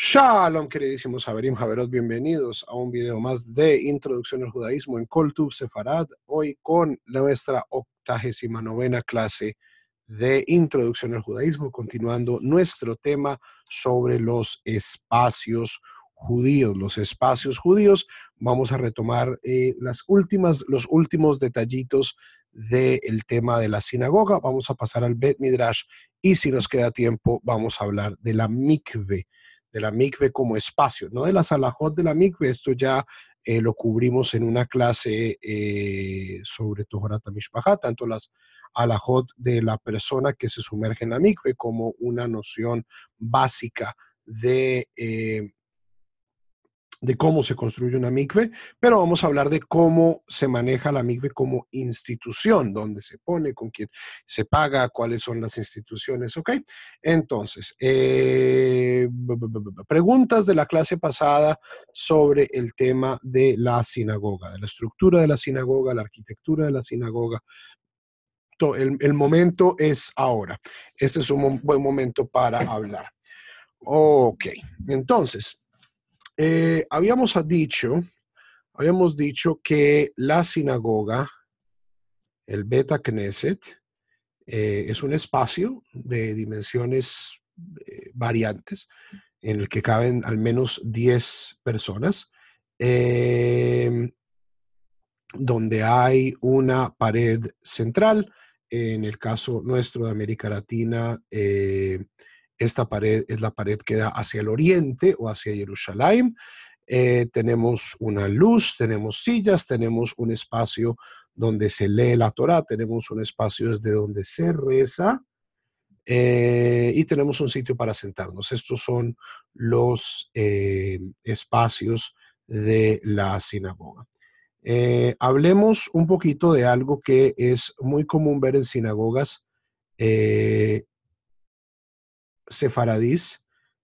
Shalom, queridísimos Haverim, Haverot, bienvenidos a un video más de Introducción al Judaísmo en Koltub Sefarad, hoy con nuestra 89ª clase de Introducción al Judaísmo, continuando nuestro tema sobre los espacios judíos. Los espacios judíos, vamos a retomar los últimos detallitos del tema de la sinagoga, vamos a pasar al Bet Midrash y si nos queda tiempo vamos a hablar de la mikve como espacio, no de las alajot de la mikve. Esto ya lo cubrimos en una clase sobre Toharat HaMishpachá, tanto las alajot de la persona que se sumerge en la mikve como una noción básica de cómo se construye una mikve, pero vamos a hablar de cómo se maneja la mikve como institución, dónde se pone, con quién se paga, cuáles son las instituciones, ¿ok? Entonces, preguntas de la clase pasada sobre el tema de la sinagoga, de la estructura de la sinagoga, la arquitectura de la sinagoga. El momento es ahora. Este es un buen momento para hablar. Ok, entonces, habíamos dicho que la sinagoga, el Bet Knesset, es un espacio de dimensiones variantes en el que caben al menos 10 personas, donde hay una pared central. En el caso nuestro de América Latina, esta pared es la pared que da hacia el oriente o hacia Jerusalén. Tenemos una luz, tenemos sillas, tenemos un espacio donde se lee la Torá, tenemos un espacio desde donde se reza y tenemos un sitio para sentarnos. Estos son los espacios de la sinagoga. Hablemos un poquito de algo que es muy común ver en sinagogas sefaradís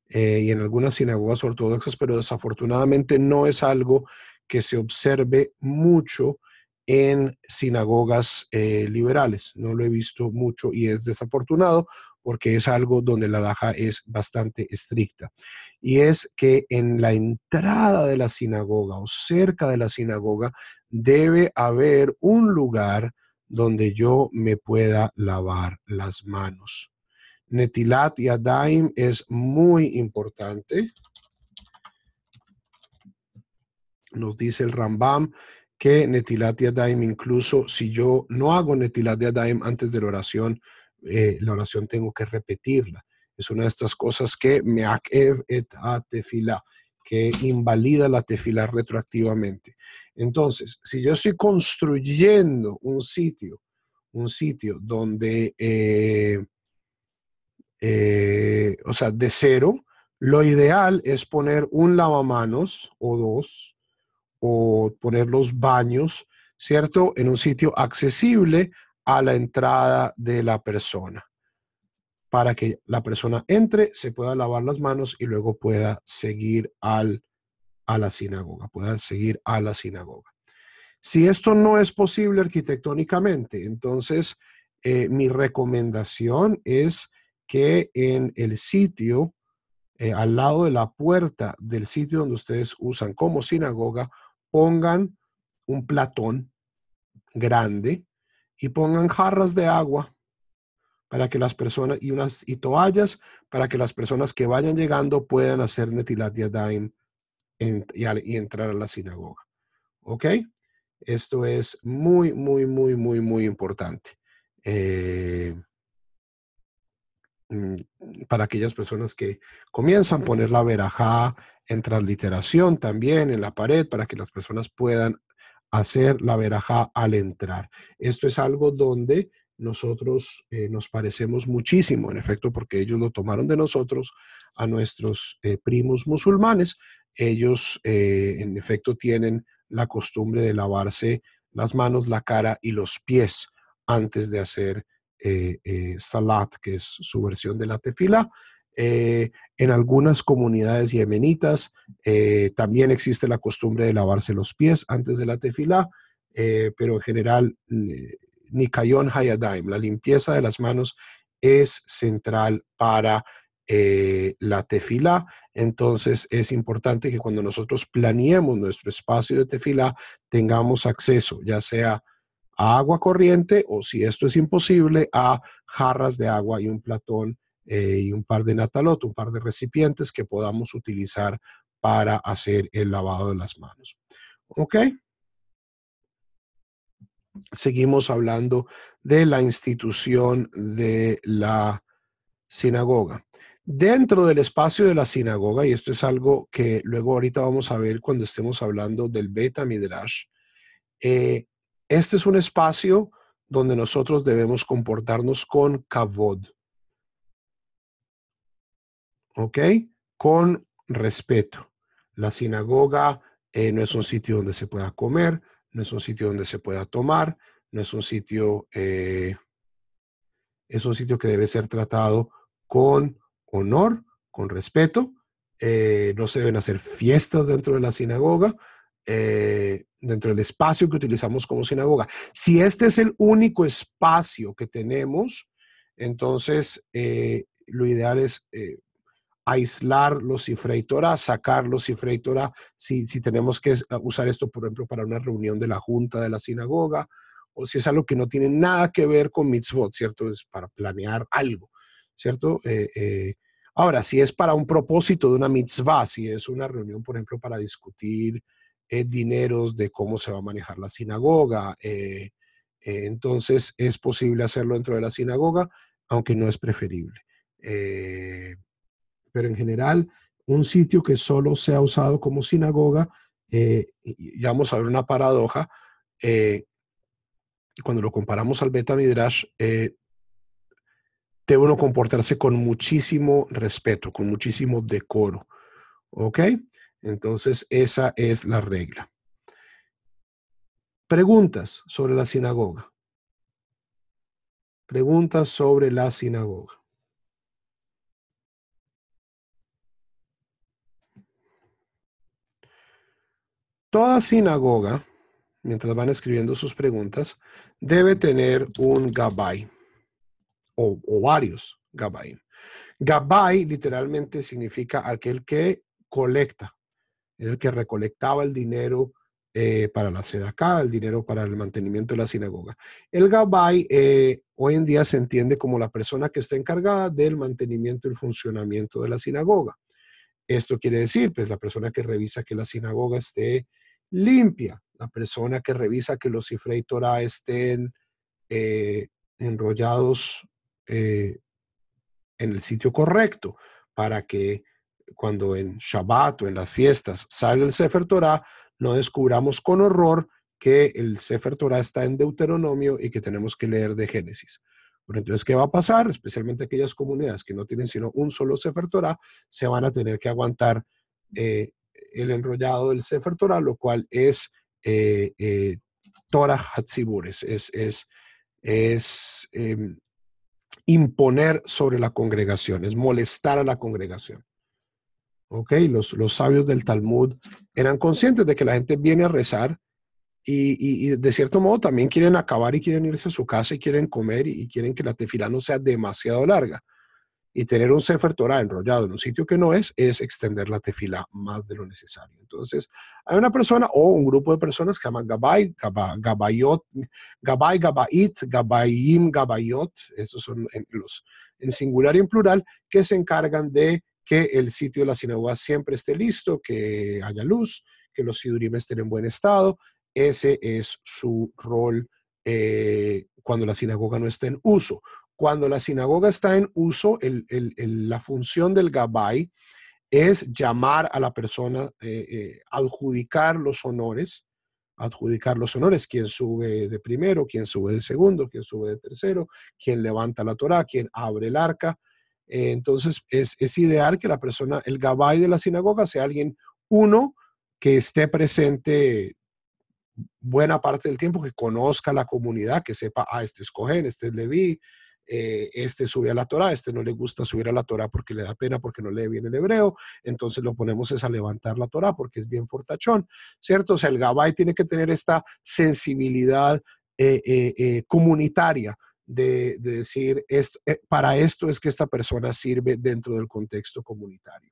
y en algunas sinagogas ortodoxas, pero desafortunadamente no es algo que se observe mucho en sinagogas liberales. No lo he visto mucho y es desafortunado porque es algo donde la halajá es bastante estricta. Y es que en la entrada de la sinagoga o cerca de la sinagoga debe haber un lugar donde yo me pueda lavar las manos. Netilat Yadayim es muy importante. Nos dice el Rambam que Netilat Yadayim, incluso si yo no hago Netilat Yadayim antes de la oración tengo que repetirla. Es una de estas cosas que me'akev et ha-tefilá, que invalida la tefilá retroactivamente. Entonces, si yo estoy construyendo un sitio donde o sea, de cero, lo ideal es poner un lavamanos o dos, o poner los baños, ¿cierto? En un sitio accesible a la entrada de la persona, para que la persona entre, se pueda lavar las manos y luego pueda seguir a la sinagoga, pueda seguir a la sinagoga. Si esto no es posible arquitectónicamente, entonces mi recomendación es que en el sitio, al lado de la puerta del sitio donde ustedes usan como sinagoga, pongan un platón grande y pongan jarras de agua para que las personas y toallas para que las personas que vayan llegando puedan hacer Netilat Yadayim y entrar a la sinagoga. ¿Ok? Esto es muy, muy, muy, muy, muy importante. Para aquellas personas que comienzan a poner la verajá en transliteración también en la pared para que las personas puedan hacer la verajá al entrar. Esto es algo donde nosotros nos parecemos muchísimo, en efecto, porque ellos lo tomaron de nosotros a nuestros primos musulmanes. Ellos, en efecto, tienen la costumbre de lavarse las manos, la cara y los pies antes de hacer salat, que es su versión de la tefila. En algunas comunidades yemenitas también existe la costumbre de lavarse los pies antes de la tefila, pero en general, Nikayon Hayadaim, la limpieza de las manos, es central para la tefilá. Entonces es importante que cuando nosotros planeemos nuestro espacio de tefilá tengamos acceso, ya sea a agua corriente o, si esto es imposible, a jarras de agua y un platón y un par de natalot, un par de recipientes que podamos utilizar para hacer el lavado de las manos. ¿Ok? Seguimos hablando de la institución de la sinagoga. Dentro del espacio de la sinagoga, y esto es algo que luego ahorita vamos a ver cuando estemos hablando del Beit HaMidrash, este es un espacio donde nosotros debemos comportarnos con kavod, ¿ok? Con respeto. La sinagoga no es un sitio donde se pueda comer, no es un sitio donde se pueda tomar, no es un sitio, es un sitio que debe ser tratado con honor, con respeto. No se deben hacer fiestas dentro de la sinagoga, dentro del espacio que utilizamos como sinagoga. Si este es el único espacio que tenemos, entonces lo ideal es aislar los Sifrei Torah, sacar los Sifrei Torah, si tenemos que usar esto, por ejemplo, para una reunión de la junta de la sinagoga, o si es algo que no tiene nada que ver con mitzvot, ¿cierto? Es para planear algo, ¿cierto? Ahora, si es para un propósito de una mitzvah, si es una reunión, por ejemplo, para discutir dineros de cómo se va a manejar la sinagoga, entonces es posible hacerlo dentro de la sinagoga, aunque no es preferible. Pero en general, un sitio que solo sea usado como sinagoga, y vamos a ver una paradoja, cuando lo comparamos al Beit HaMidrash, debe uno comportarse con muchísimo respeto, con muchísimo decoro, ¿ok? Entonces, esa es la regla. Preguntas sobre la sinagoga. Preguntas sobre la sinagoga. Toda sinagoga, mientras van escribiendo sus preguntas, debe tener un gabbai o varios gabbai. Gabbai literalmente significa aquel que colecta, el que recolectaba el dinero para la sedacá, el dinero para el mantenimiento de la sinagoga. El gabbai hoy en día se entiende como la persona que está encargada del mantenimiento y el funcionamiento de la sinagoga. Esto quiere decir, pues, la persona que revisa que la sinagoga esté limpia, la persona que revisa que los Sifrei Torah estén enrollados en el sitio correcto, para que cuando en Shabbat o en las fiestas sale el Sefer Torah, no descubramos con horror que el Sefer Torah está en Deuteronomio y que tenemos que leer de Génesis. Bueno, entonces, ¿qué va a pasar? Especialmente aquellas comunidades que no tienen sino un solo Sefer Torah, se van a tener que aguantar el enrollado del Sefer Torah, lo cual es Torah Hatzibur, es imponer sobre la congregación, es molestar a la congregación. ¿Ok? Los sabios del Talmud eran conscientes de que la gente viene a rezar y de cierto modo también quieren acabar y quieren irse a su casa y quieren comer y quieren que la tefilá no sea demasiado larga. Y tener un Sefer Torah enrollado en un sitio que no es extender la tefilá más de lo necesario. Entonces, hay una persona o un grupo de personas que llaman Gabay, Gabayot, Gabay, Gabayit, Gabayim, Gabayot, esos son en singular y en plural, que se encargan de que el sitio de la sinagoga siempre esté listo, que haya luz, que los sidurim estén en buen estado. Ese es su rol cuando la sinagoga no está en uso. Cuando la sinagoga está en uso, la función del gabbai es llamar a la persona, adjudicar los honores, quién sube de primero, quién sube de segundo, quién sube de tercero, quién levanta la Torá, quién abre el arca. Entonces es ideal que la persona, el gabbai de la sinagoga, sea alguien, uno, que esté presente buena parte del tiempo, que conozca la comunidad, que sepa, este es Cohen, este es Leví, este sube a la Torah, este no le gusta subir a la Torah porque le da pena, porque no lee bien el hebreo, entonces lo ponemos es a levantar la Torah porque es bien fortachón, ¿cierto? O sea, el Gabbai tiene que tener esta sensibilidad comunitaria de decir, para esto es que esta persona sirve dentro del contexto comunitario.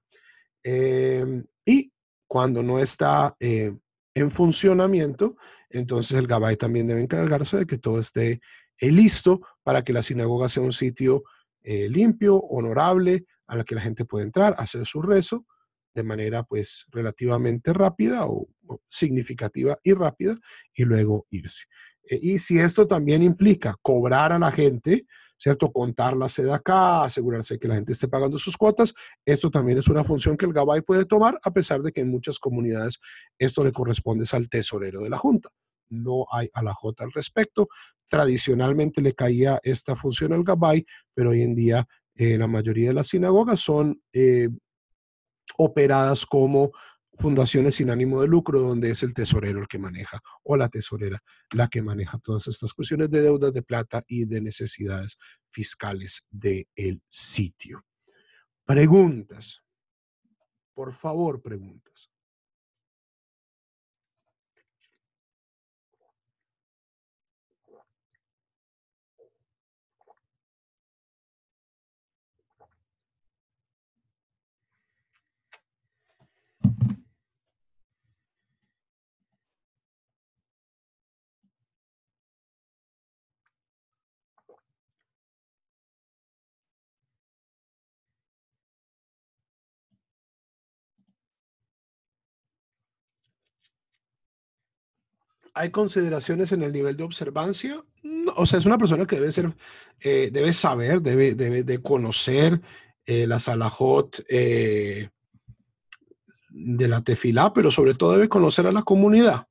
Y cuando no está en funcionamiento, entonces el Gabay también debe encargarse de que todo esté listo para que la sinagoga sea un sitio limpio, honorable, a la que la gente puede entrar, hacer su rezo de manera pues relativamente rápida o significativa y rápida y luego irse. Y si esto también implica cobrar a la gente, ¿cierto? Contar la sede acá, asegurarse que la gente esté pagando sus cuotas, esto también es una función que el Gabay puede tomar, a pesar de que en muchas comunidades esto le corresponde al tesorero de la junta. No hay alajot al respecto. Tradicionalmente le caía esta función al Gabay, pero hoy en día la mayoría de las sinagogas son operadas como fundaciones sin ánimo de lucro, donde es el tesorero el que maneja o la tesorera la que maneja todas estas cuestiones de deudas de plata y de necesidades fiscales del sitio. Preguntas. Por favor, preguntas. ¿Hay consideraciones en el nivel de observancia? No, o sea, es una persona que debe ser, debe saber, debe de conocer las alajot de la tefilá, pero sobre todo debe conocer a la comunidad.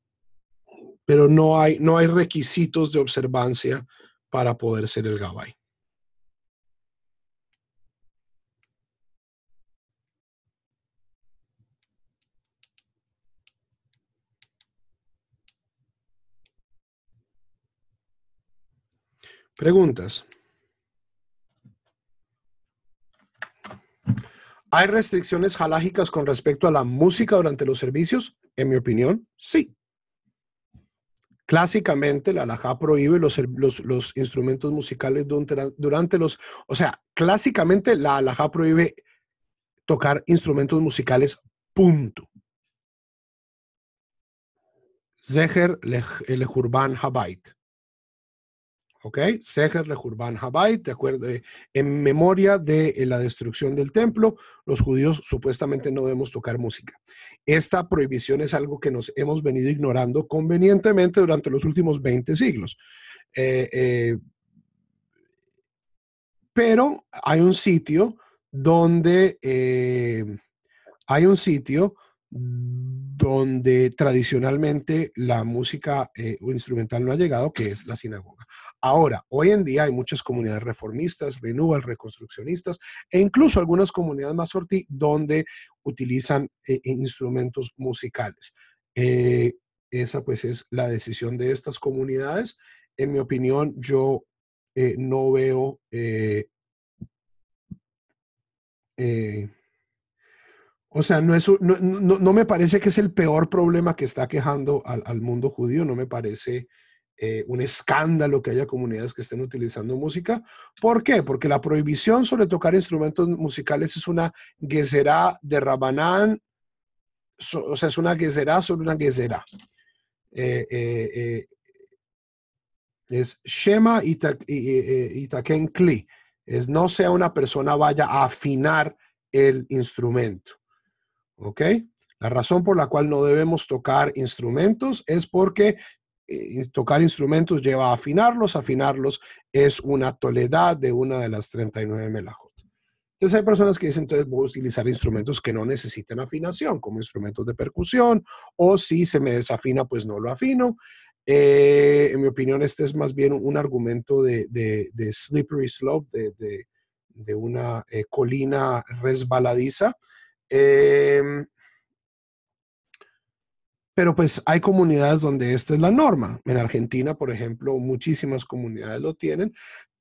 Pero no hay requisitos de observancia para poder ser el gabay. Preguntas. ¿Hay restricciones halágicas con respecto a la música durante los servicios? En mi opinión, sí. Clásicamente, la halajá prohíbe los instrumentos musicales durante los... O sea, clásicamente la halajá prohíbe tocar instrumentos musicales, punto. Zeher lejurban habayit. ¿Ok? Zeher lejurban habayit, de acuerdo, en memoria de la destrucción del templo, los judíos supuestamente no debemos tocar música. Esta prohibición es algo que nos hemos venido ignorando convenientemente durante los últimos 20 siglos. Pero hay un sitio donde tradicionalmente la música o instrumental no ha llegado, que es la sinagoga. Ahora, hoy en día hay muchas comunidades reformistas, renewal, reconstruccionistas, e incluso algunas comunidades masortí donde utilizan instrumentos musicales. Esa pues es la decisión de estas comunidades. En mi opinión, yo no veo o sea, no me parece que es el peor problema que está quejando al mundo judío, no me parece un escándalo que haya comunidades que estén utilizando música. ¿Por qué? Porque la prohibición sobre tocar instrumentos musicales es una gezerá de Rabanán, o sea, es una gezerá sobre una gezerá. Eh, eh, eh, es Shema Itaken Kli, es no sea una persona vaya a afinar el instrumento. ¿Ok? La razón por la cual no debemos tocar instrumentos es porque tocar instrumentos lleva a afinarlos. Afinarlos es una toledad de una de las 39 melajot. Entonces hay personas que dicen, entonces voy a utilizar instrumentos que no necesitan afinación, como instrumentos de percusión, o si se me desafina, pues no lo afino. En mi opinión, este es más bien un argumento de slippery slope, de una colina resbaladiza. Eh, pero pues hay comunidades donde esta es la norma. En Argentina, por ejemplo, muchísimas comunidades lo tienen.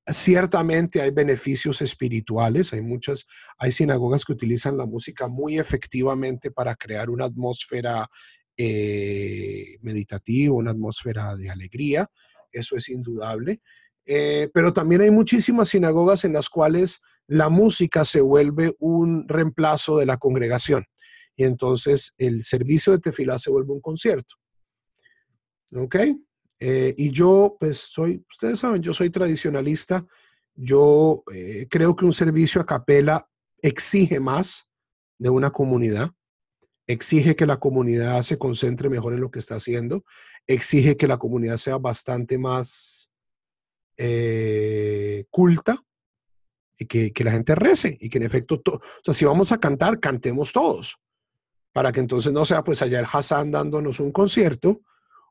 Ciertamente hay beneficios espirituales, hay sinagogas que utilizan la música muy efectivamente para crear una atmósfera meditativa, una atmósfera de alegría, eso es indudable. Pero también hay muchísimas sinagogas en las cuales la música se vuelve un reemplazo de la congregación. Y entonces el servicio de tefilá se vuelve un concierto. ¿Ok? Y yo, pues ustedes saben, yo soy tradicionalista. Yo creo que un servicio a capela exige más de una comunidad, exige que la comunidad se concentre mejor en lo que está haciendo, exige que la comunidad sea bastante más culta y que la gente rece y que en efecto, o sea, si vamos a cantar, cantemos todos, para que entonces no sea pues allá el Hassan dándonos un concierto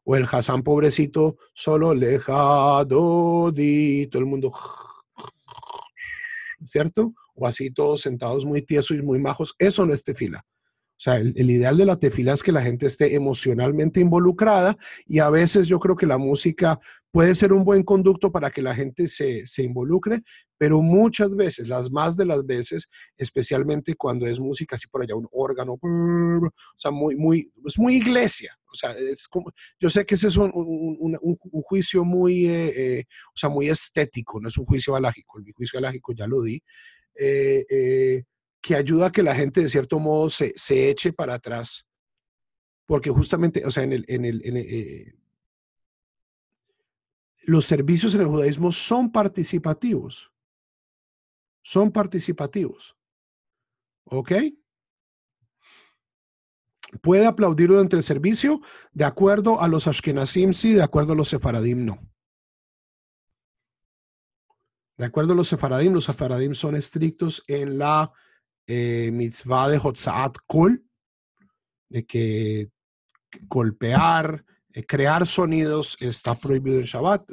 o el Hassan pobrecito solo lejado di todo el mundo, ¿cierto? O así todos sentados muy tiesos y muy majos. Eso no es tefila. O sea, el ideal de la tefila es que la gente esté emocionalmente involucrada y a veces yo creo que la música puede ser un buen conducto para que la gente se involucre, pero muchas veces, las más de las veces, especialmente cuando es música así por allá, un órgano, o sea, es muy iglesia. O sea, es como, yo sé que ese es un juicio muy, o sea, muy estético, no es un juicio alágico. El juicio alágico ya lo di. Eh, eh, que ayuda a que la gente de cierto modo se eche para atrás. Porque justamente, o sea, los servicios en el judaísmo son participativos. Son participativos. ¿Ok? Puede aplaudir durante el servicio, de acuerdo a los Ashkenazim, sí, de acuerdo a los Sefaradim, no. De acuerdo a los Sefaradim son estrictos en la mitzvah de Hotzaat Kol, de que golpear, crear sonidos está prohibido en Shabbat.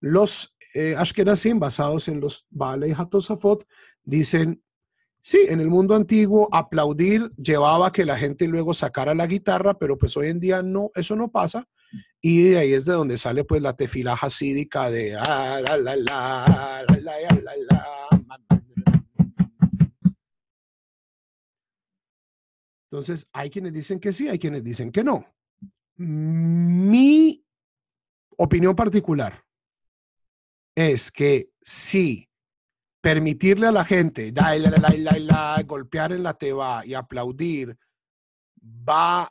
Los Ashkenazim, basados en los Baalei HaTosafot, dicen, sí, en el mundo antiguo aplaudir llevaba a que la gente luego sacara la guitarra, pero pues hoy en día no, eso no pasa. Y de ahí es de donde sale pues la tefilá hasídica de Entonces, hay quienes dicen que sí, hay quienes dicen que no. Mi opinión particular es que sí, permitirle a la gente golpear en la teba y aplaudir va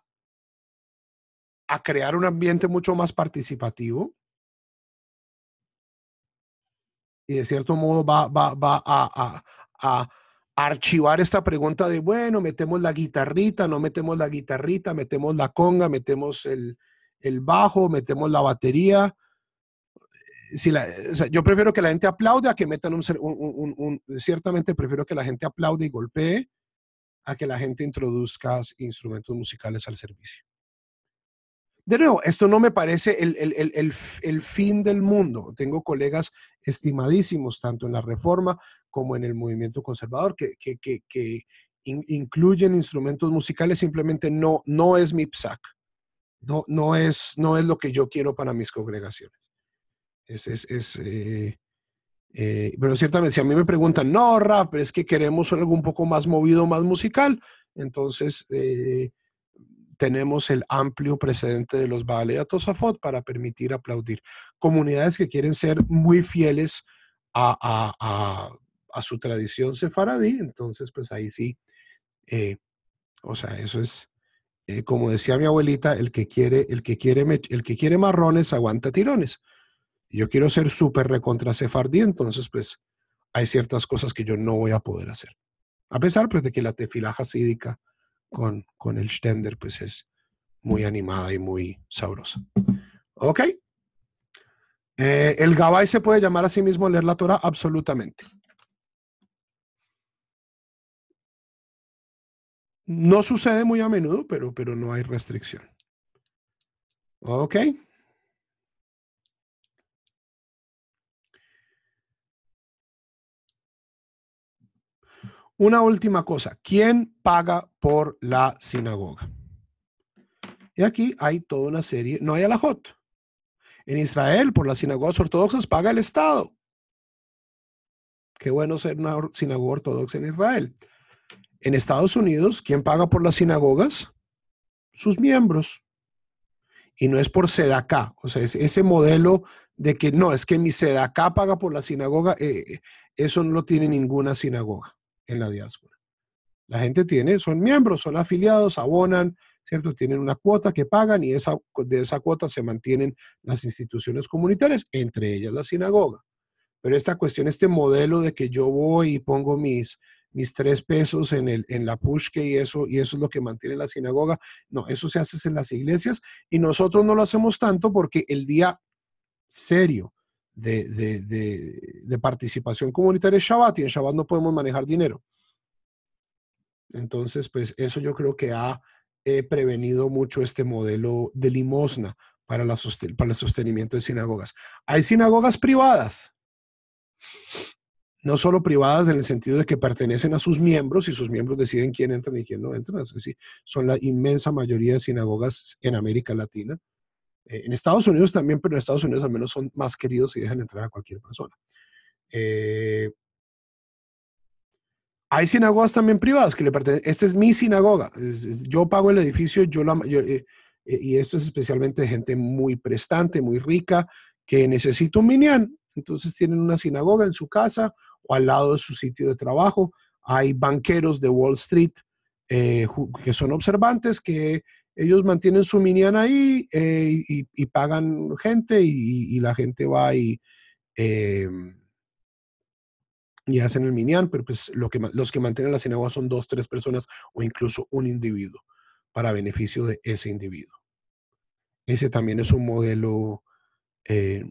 a crear un ambiente mucho más participativo y de cierto modo va a archivar esta pregunta de, bueno, metemos la guitarrita, no metemos la guitarrita, metemos la conga, metemos el bajo, metemos la batería. Si o sea, yo prefiero que la gente aplaude a que metan ciertamente prefiero que la gente aplaude y golpee a que la gente introduzca instrumentos musicales al servicio. De nuevo, esto no me parece el fin del mundo. Tengo colegas estimadísimos, tanto en la Reforma como en el movimiento conservador, que incluyen instrumentos musicales, simplemente no es mi psac. No es lo que yo quiero para mis congregaciones. Pero ciertamente, si a mí me preguntan, no, rap, es que queremos algo un poco más movido, más musical, entonces tenemos el amplio precedente de los Baalei HaTosafot para permitir aplaudir. Comunidades que quieren ser muy fieles a su tradición sefaradí, entonces pues ahí sí, o sea, eso es, como decía mi abuelita, el que quiere marrones aguanta tirones. Yo quiero ser súper recontra sefardí, entonces pues hay ciertas cosas que yo no voy a poder hacer. A pesar pues de que la tefilá hasídica con el Stender pues es muy animada y muy sabrosa. ¿Ok? ¿El Gabay se puede llamar a sí mismo leer la Torah? Absolutamente. No sucede muy a menudo, pero no hay restricción. ¿Ok? Una última cosa. ¿Quién paga por la sinagoga? Y aquí hay toda una serie, no hay alajot. En Israel, por las sinagogas ortodoxas, paga el Estado. Qué bueno ser una sinagoga ortodoxa en Israel. En Estados Unidos, ¿quién paga por las sinagogas? Sus miembros. Y no es por sedaká. O sea, ese modelo de que no, es que mi sedacá paga por la sinagoga, eso no lo tiene ninguna sinagoga en la diáspora. La gente tiene, son miembros, son afiliados, abonan, ¿cierto? Tienen una cuota que pagan y de esa cuota se mantienen las instituciones comunitarias, entre ellas la sinagoga. Pero esta cuestión, este modelo de que yo voy y pongo mis 3 pesos en la pushke y eso es lo que mantiene la sinagoga, no, eso se hace en las iglesias y nosotros no lo hacemos tanto porque el día serio de participación comunitaria es Shabbat y en Shabbat no podemos manejar dinero. Entonces, pues eso yo creo que ha prevenido mucho este modelo de limosna para el sostenimiento de sinagogas. Hay sinagogas privadas, no solo privadas en el sentido de que pertenecen a sus miembros y sus miembros deciden quién entra y quién no entra. Es decir, son la inmensa mayoría de sinagogas en América Latina. En Estados Unidos también, pero en Estados Unidos al menos son más queridos y dejan entrar a cualquier persona. Hay sinagogas también privadas que le pertenecen. Esta es mi sinagoga. Yo pago el edificio, y esto es especialmente de gente muy prestante, muy rica, que necesita un minyan. Entonces tienen una sinagoga en su casa o al lado de su sitio de trabajo. Hay banqueros de Wall Street que son observantes, que ellos mantienen su minyan ahí y pagan gente y la gente va eh, y hacen el minyan, pero pues los que mantienen la sinagoga son 2, 3 personas o incluso un individuo para beneficio de ese individuo. Ese también es un modelo eh,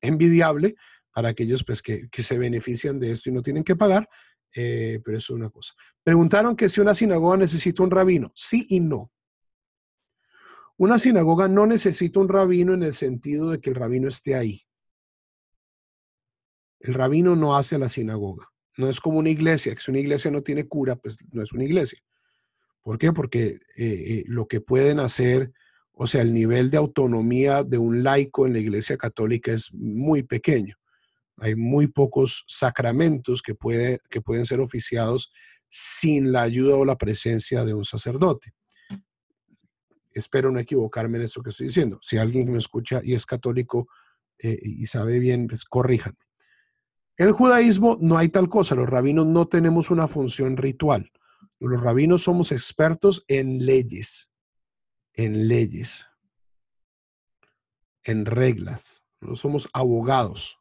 envidiable para aquellos pues, que se benefician de esto y no tienen que pagar, pero eso es una cosa. Preguntaron que si una sinagoga necesita un rabino. Sí y no. Una sinagoga no necesita un rabino en el sentido de que el rabino esté ahí. El rabino no hace la sinagoga. No es como una iglesia, que si una iglesia no tiene cura, pues no es una iglesia. ¿Por qué? Porque lo que pueden hacer, o sea, el nivel de autonomía de un laico en la iglesia católica es muy pequeño. Hay muy pocos sacramentos que pueden ser oficiados sin la ayuda o la presencia de un sacerdote. Espero no equivocarme en esto que estoy diciendo. Si alguien me escucha y es católico y sabe bien, pues corríjanme. En el judaísmo no hay tal cosa. Los rabinos no tenemos una función ritual. Los rabinos somos expertos en leyes, en reglas. No somos abogados.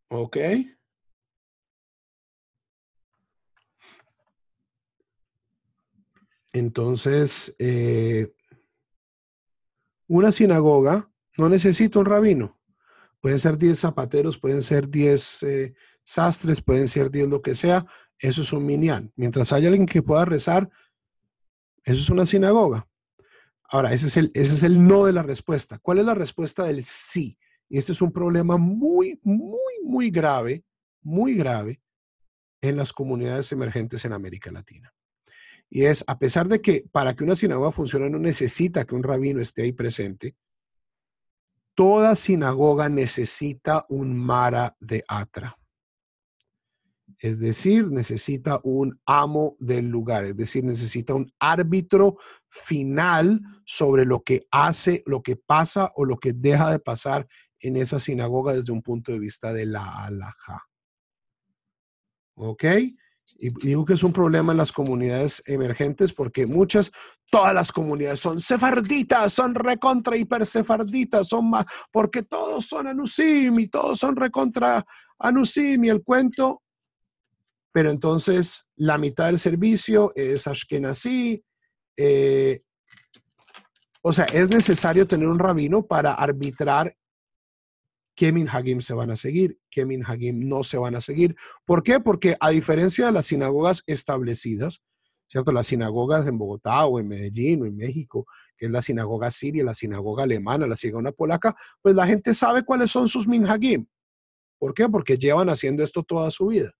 ¿Ok? Entonces, una sinagoga no necesita un rabino. Pueden ser 10 zapateros, pueden ser 10 sastres, pueden ser 10 lo que sea. Eso es un minyan. Mientras haya alguien que pueda rezar, eso es una sinagoga. Ahora, ese es el no de la respuesta. ¿Cuál es la respuesta del sí? Y este es un problema muy, muy, muy grave en las comunidades emergentes en América Latina. Y es, a pesar de que para que una sinagoga funcione no necesita que un rabino esté ahí presente, toda sinagoga necesita un mara de atra. Es decir, necesita un amo del lugar, es decir, necesita un árbitro final sobre lo que hace, lo que pasa o lo que deja de pasar en esa sinagoga desde un punto de vista de la halajá. ¿Ok? Y digo que es un problema en las comunidades emergentes porque todas las comunidades son sefarditas, son recontra hiper sefarditas, son más, porque todos son anusim y todos son recontra anusim y el cuento. Pero entonces la mitad del servicio es ashkenazí. O sea, es necesario tener un rabino para arbitrar qué minhagim se van a seguir, qué minhagim no se van a seguir. ¿Por qué? Porque a diferencia de las sinagogas establecidas, ¿cierto? Las sinagogas en Bogotá o en Medellín o en México, que es la sinagoga siria, la sinagoga alemana, la sinagoga polaca, pues la gente sabe cuáles son sus minhagim. ¿Por qué? Porque llevan haciendo esto toda su vida.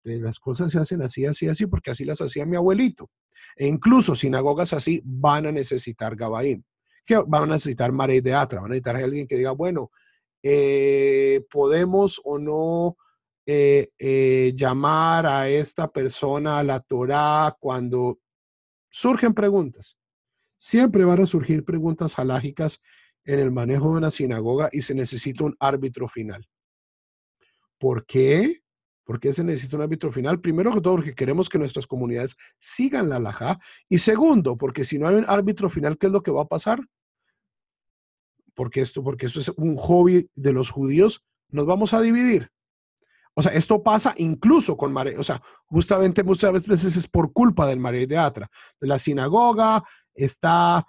Las cosas se hacen así, así, así, porque así las hacía mi abuelito. E incluso sinagogas así van a necesitar Gabaim, que van a necesitar Marei de Atra, van a necesitar alguien que diga, bueno, podemos o no llamar a esta persona a la Torá cuando surgen preguntas. Siempre van a surgir preguntas halágicas en el manejo de una sinagoga y se necesita un árbitro final. ¿Por qué? ¿Por qué se necesita un árbitro final? Primero que todo, porque queremos que nuestras comunidades sigan la halajá. Y segundo, porque si no hay un árbitro final, ¿qué es lo que va a pasar? Porque esto es un hobby de los judíos, nos vamos a dividir. O sea, esto pasa incluso con Marei, o sea, justamente muchas veces es por culpa del Marei de Atra. La sinagoga está,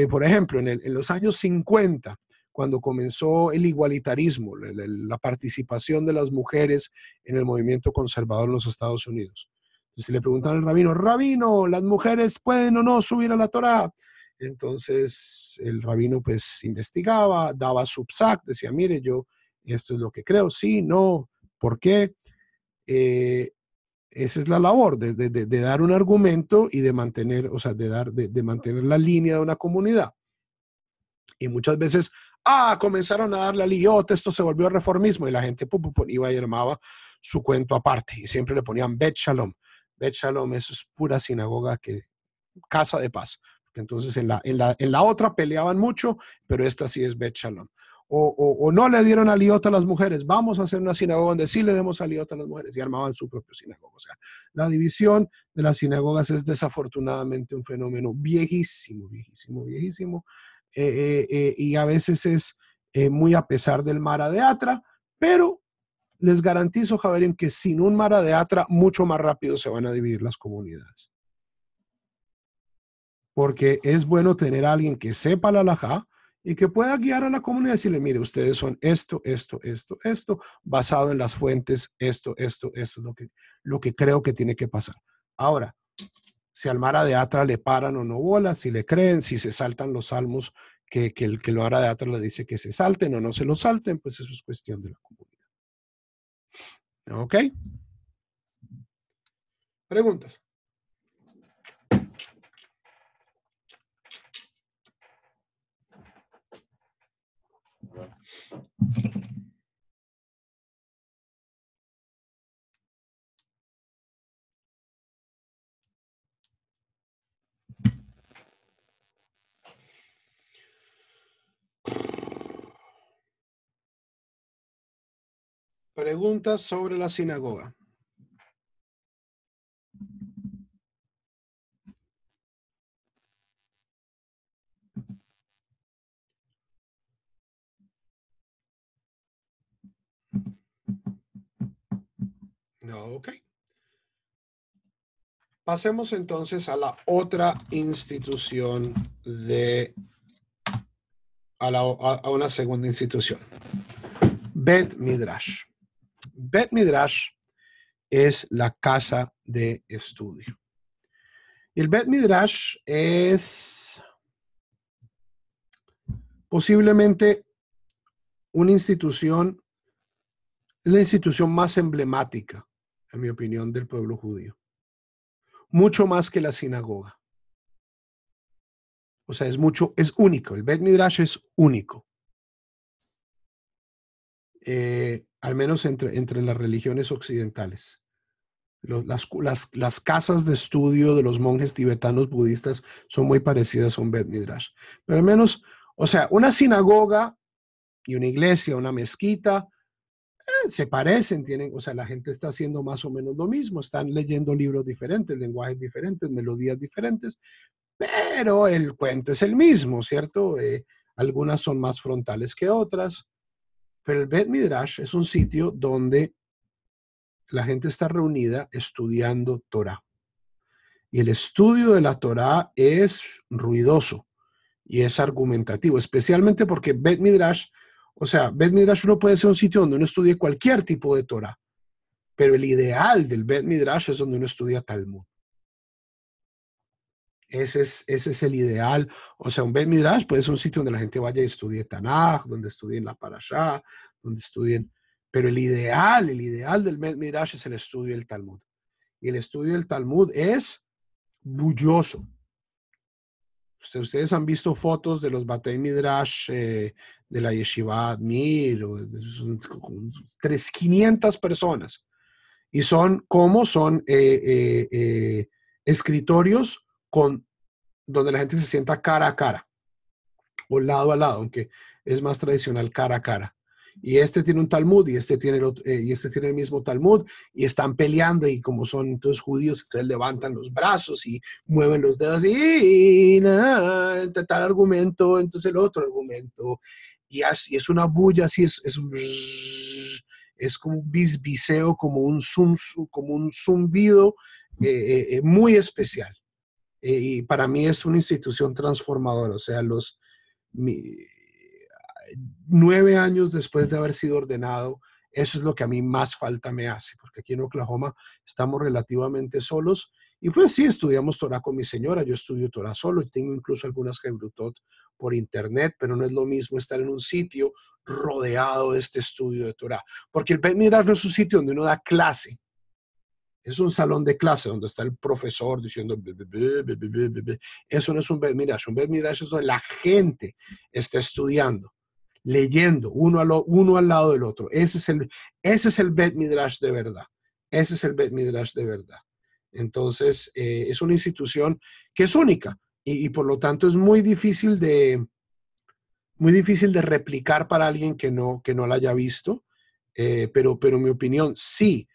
por ejemplo, en los años 50, cuando comenzó el igualitarismo, la participación de las mujeres en el movimiento conservador en los Estados Unidos. Entonces le preguntaron al rabino, rabino, ¿las mujeres pueden o no subir a la Torá? Entonces el rabino pues investigaba, daba su psac, decía, mire, yo esto es lo que creo, sí, no, ¿por qué? Esa es la labor de dar un argumento y de mantener, o sea, de mantener la línea de una comunidad. Y muchas veces, comenzaron a darle al IOT, esto se volvió reformismo y la gente iba y armaba su cuento aparte y siempre le ponían Bet Shalom. Bet Shalom, eso es pura sinagoga, casa de paz. Entonces en la otra peleaban mucho, pero esta sí es Bet Shalom. O no le dieron aliot a las mujeres, vamos a hacer una sinagoga donde sí le demos aliot a las mujeres y armaban su propio sinagoga. O sea, la división de las sinagogas es desafortunadamente un fenómeno viejísimo, viejísimo, viejísimo. Y a veces es muy a pesar del Mara de Atra, pero les garantizo, Javerim, que sin un Mara de Atra mucho más rápido se van a dividir las comunidades. Porque es bueno tener a alguien que sepa la halajá y que pueda guiar a la comunidad y decirle, mire, ustedes son esto, esto, esto, esto, basado en las fuentes, esto, lo que creo que tiene que pasar. Ahora, si al Mara de Atra le paran o no bola, si le creen, si se saltan los salmos que el Mara de Atra le dice que se salten o no se los salten, pues eso es cuestión de la comunidad. ¿Ok? ¿Preguntas? Preguntas sobre la sinagoga. No, ok. Pasemos entonces a la otra institución a una segunda institución. Bet Midrash. Bet Midrash es la casa de estudio. El Bet Midrash es posiblemente una institución, es la institución más emblemática, en mi opinión, del pueblo judío. Mucho más que la sinagoga. O sea, es único. El Bet Midrash es único. Al menos entre las religiones occidentales. Las casas de estudio de los monjes tibetanos budistas son muy parecidas a un Bet Midrash. Pero al menos, o sea, una sinagoga y una iglesia, una mezquita, se parecen, o sea, la gente está haciendo más o menos lo mismo, están leyendo libros diferentes, lenguajes diferentes, melodías diferentes, pero el cuento es el mismo, ¿cierto? Algunas son más frontales que otras, pero el Bet Midrash es un sitio donde la gente está reunida estudiando Torah. Y el estudio de la Torah es ruidoso y es argumentativo, especialmente porque Bet Midrash, o sea, Bet Midrash uno puede ser un sitio donde uno estudie cualquier tipo de Torah, pero el ideal del Bet Midrash es donde uno estudia Talmud. Ese es el ideal. O sea, un Bet Midrash puede ser un sitio donde la gente vaya y estudie Tanaj, donde estudien la Parashá, donde estudien. Pero el ideal del Bet Midrash es el estudio del Talmud. Y el estudio del Talmud es bulloso. Ustedes han visto fotos de los Batei Midrash de la Yeshiva Admir, son 500 personas. Y son escritorios con donde la gente se sienta cara a cara o lado a lado, aunque es más tradicional cara a cara. Y este tiene un Talmud y este tiene y este tiene el mismo Talmud y están peleando y como son entonces judíos, entonces levantan los brazos y mueven los dedos y tal argumento, entonces el otro argumento. Y así es una bulla, así es como un bisbiseo, como un zumbido muy especial. Y para mí es una institución transformadora, o sea, mi, 9 años después de haber sido ordenado, eso es lo que a mí más falta me hace, porque aquí en Oklahoma estamos relativamente solos y pues sí, estudiamos Torah con mi señora, yo estudio Torah solo y tengo incluso algunas Hebrutot por internet, pero no es lo mismo estar en un sitio rodeado de este estudio de Torah, porque el Bet Midrash no es un sitio donde uno da clase, es un salón de clase donde está el profesor diciendo eso no es un Bet Midrash. Un Bet Midrash es donde la gente está estudiando, leyendo uno al lado del otro. Ese es el Bet Midrash de verdad. Ese es el Bet Midrash de verdad. Entonces, es una institución que es única y por lo tanto es muy difícil de replicar para alguien que no la haya visto. Pero mi opinión, sí,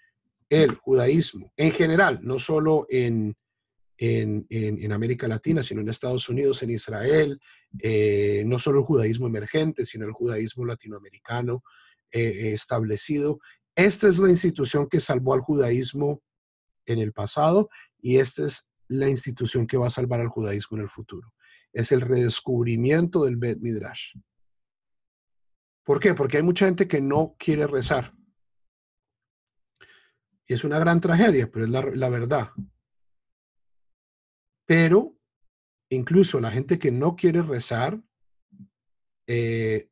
el judaísmo en general, no solo en América Latina, sino en Estados Unidos, en Israel, no solo el judaísmo emergente, sino el judaísmo latinoamericano establecido. Esta es la institución que salvó al judaísmo en el pasado y esta es la institución que va a salvar al judaísmo en el futuro. Es el redescubrimiento del Bet Midrash. ¿Por qué? Porque hay mucha gente que no quiere rezar. Y es una gran tragedia, pero es la verdad. Pero incluso la gente que no quiere rezar eh,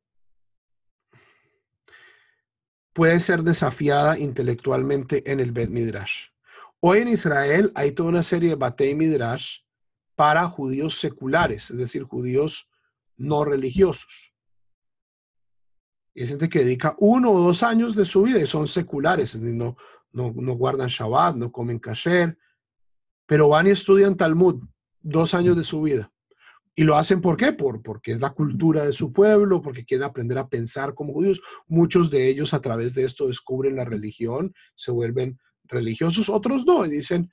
puede ser desafiada intelectualmente en el Bet Midrash. Hoy en Israel hay toda una serie de Batei Midrash para judíos seculares, es decir, judíos no religiosos. Y hay gente que dedica 1 o 2 años de su vida y son seculares, no guardan Shabbat, no comen kasher, pero van y estudian Talmud 2 años de su vida. Y lo hacen ¿por qué? Porque es la cultura de su pueblo, porque quieren aprender a pensar como judíos. Muchos de ellos a través de esto descubren la religión, se vuelven religiosos, otros no, y dicen,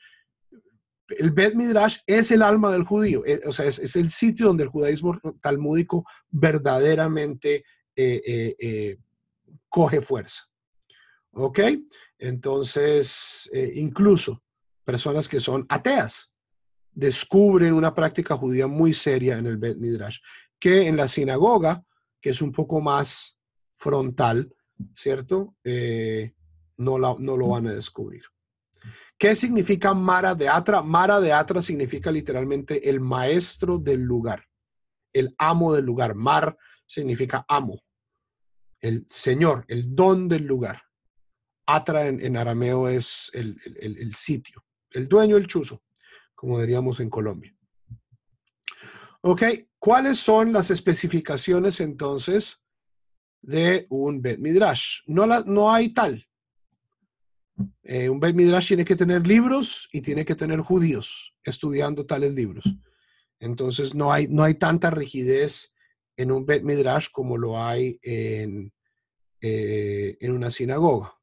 el Bet Midrash es el alma del judío, o sea, es el sitio donde el judaísmo talmúdico verdaderamente coge fuerza. ¿Ok? Entonces, incluso personas que son ateas, descubren una práctica judía muy seria en el Bet Midrash, que en la sinagoga, que es un poco más frontal, ¿cierto? No lo van a descubrir. ¿Qué significa Mara de Atra? Mara de Atra significa literalmente el maestro del lugar, el amo del lugar. Mar significa amo, el señor, el don del lugar. Atra en arameo es el sitio, el dueño, el chuzo, como diríamos en Colombia. Ok, ¿cuáles son las especificaciones entonces de un Bet Midrash? No hay tal. Un Bet Midrash tiene que tener libros y tiene que tener judíos estudiando tales libros. Entonces no hay tanta rigidez en un Bet Midrash como lo hay en una sinagoga.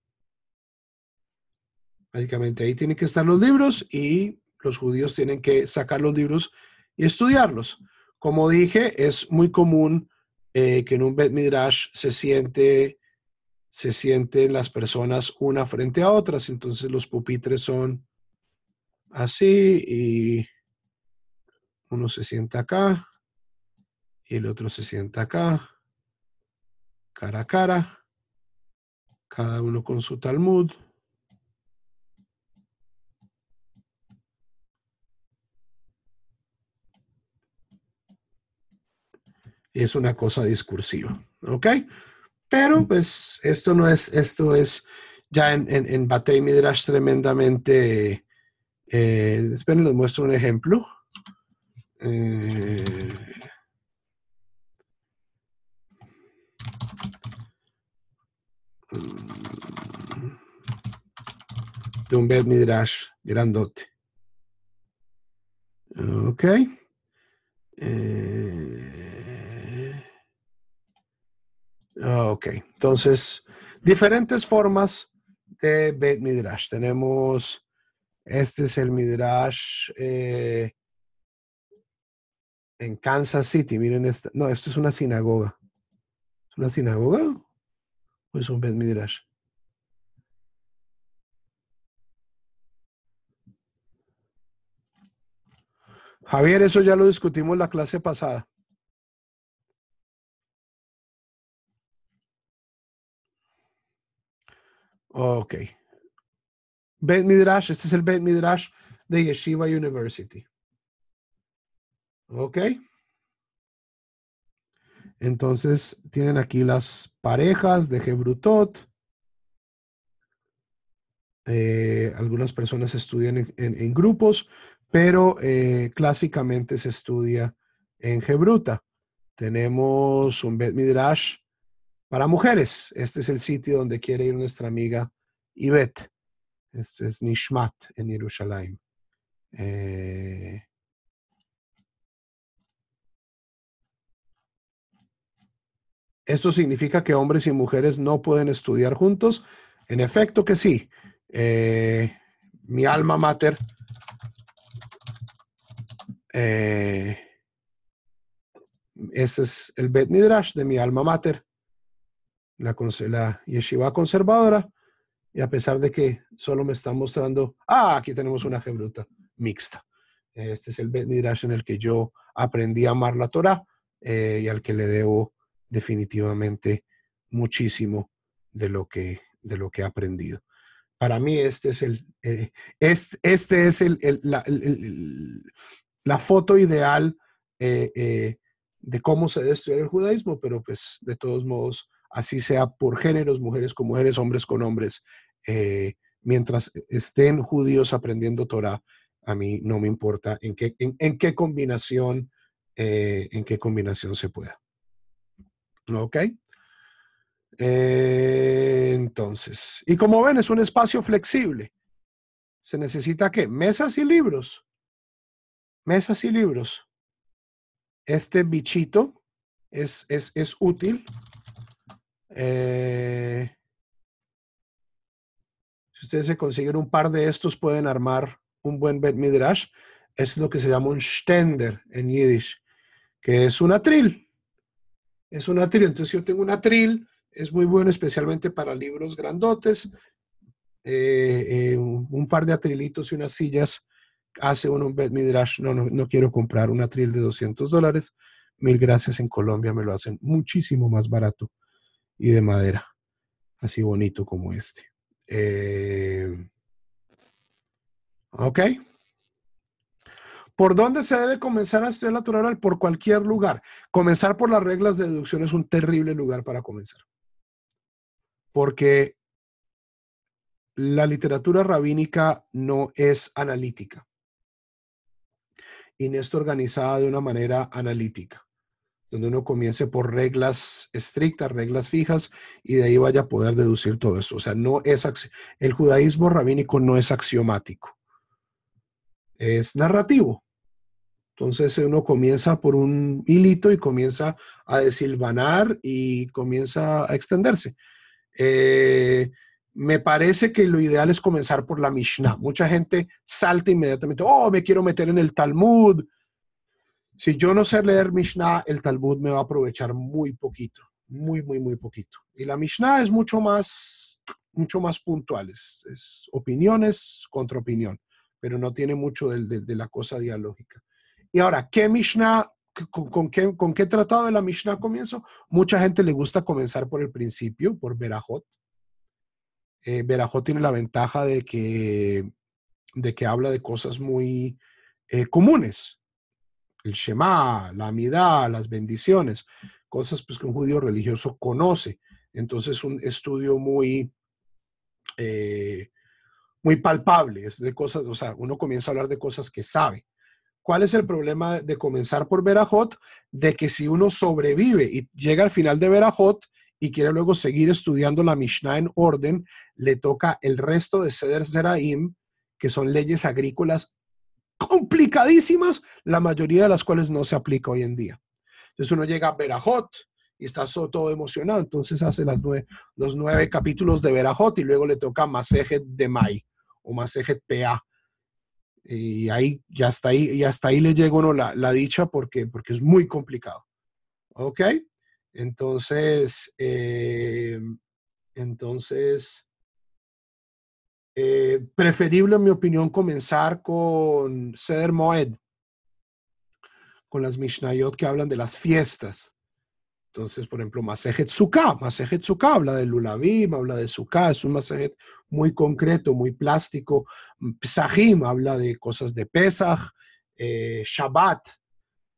Básicamente ahí tienen que estar los libros y los judíos tienen que sacar los libros y estudiarlos. Como dije, es muy común que en un Bet Midrash se sienten las personas una frente a otras, entonces los pupitres son así y uno se sienta acá y el otro se sienta acá, cara a cara, cada uno con su Talmud. Y es una cosa discursiva, ¿ok? Pero pues esto es ya en Batei Midrash tremendamente, esperen, les muestro un ejemplo. Eh, de un Bet Midrash grandote. Ok. Ok, entonces, diferentes formas de Beit Midrash. Tenemos, este es el Midrash en Kansas City. Miren, esta, no, esto es una sinagoga. ¿Es una sinagoga o es un Beit Midrash? Javier, eso ya lo discutimos la clase pasada. Ok. Beit Midrash, este es el Beit Midrash de Yeshiva University. Ok. Entonces, tienen aquí las parejas de Hebrutot. Algunas personas estudian en grupos, pero clásicamente se estudia en Hebruta. Tenemos un Bet Midrash para mujeres. Este es el sitio donde quiere ir nuestra amiga Ivette. Este es Nishmat en Jerusalén. ¿Esto significa que hombres y mujeres no pueden estudiar juntos? En efecto que sí. Mi alma mater, ese es el Bet Midrash de mi alma mater, la yeshiva conservadora, y a pesar de que solo me están mostrando, aquí tenemos una hebruta mixta. Este es el Bet Midrash en el que yo aprendí a amar la Torah y al que le debo definitivamente muchísimo de lo que he aprendido. Para mí este es este es la foto ideal eh, eh, de cómo se debe estudiar el judaísmo, pero pues de todos modos, así sea por géneros, mujeres con mujeres, hombres con hombres, mientras estén judíos aprendiendo Torah, a mí no me importa en qué combinación se pueda. ¿Ok? Entonces, y como ven, es un espacio flexible. Se necesita ¿qué? Mesas y libros. Mesas y libros. Este bichito es útil. Si ustedes se consiguen un par de estos, pueden armar un buen Bet Midrash. Es lo que se llama un Stender en Yiddish, que es un atril. Es un atril. Entonces, si yo tengo un atril, es muy bueno, especialmente para libros grandotes. Un par de atrilitos y unas sillas hace uno un Bet Midrash. No quiero comprar un atril de $200. Mil gracias, en Colombia me lo hacen muchísimo más barato y de madera, así bonito como este. Ok. ¿Por dónde se debe comenzar a estudiar la Torah oral? Por cualquier lugar. Comenzar por las reglas de deducción es un terrible lugar para comenzar. Porque la literatura rabínica no es analítica y no está organizada de una manera analítica, donde uno comience por reglas estrictas, reglas fijas, y de ahí vaya a poder deducir todo esto. O sea, el judaísmo rabínico no es axiomático, es narrativo. Entonces uno comienza por un hilito y comienza a desilvanar y comienza a extenderse. Me parece que lo ideal es comenzar por la Mishnah. Mucha gente salta inmediatamente, me quiero meter en el Talmud. Si yo no sé leer Mishnah, el Talmud me va a aprovechar muy poquito, muy, muy, muy poquito. Y la Mishnah es mucho más puntual, es opiniones contra opinión, pero no tiene mucho de la cosa dialógica. Y ahora, ¿qué Mishnah, con qué tratado de la Mishnah comienzo? Mucha gente le gusta comenzar por el principio, por Berajot. Berajot tiene la ventaja de que habla de cosas muy comunes. El Shema, la Amidá, las bendiciones, cosas pues, que un judío religioso conoce. Entonces, un estudio muy palpable, es de cosas, o sea, uno comienza a hablar de cosas que sabe. ¿Cuál es el problema de comenzar por Berajot? De que si uno sobrevive y llega al final de Berajot y quiere luego seguir estudiando la Mishnah en orden, le toca el resto de Seder Zeraim, que son leyes agrícolas complicadísimas, la mayoría de las cuales no se aplica hoy en día. Entonces uno llega a Berajot y está todo emocionado, entonces hace los 9 capítulos de Berajot y luego le toca Masejet de Mai o Masejet PA. Y ahí, y hasta ahí le llega uno la dicha porque es muy complicado. ¿Ok? Entonces, entonces preferible, en mi opinión, comenzar con Seder Moed, con las Mishnayot que hablan de las fiestas. Entonces, por ejemplo, Masejet Sukkah. Masejet Sukkah habla de Lulavim, habla de Sukkah, es un Masejet muy concreto, muy plástico. Pesachim habla de cosas de Pesach. Shabbat.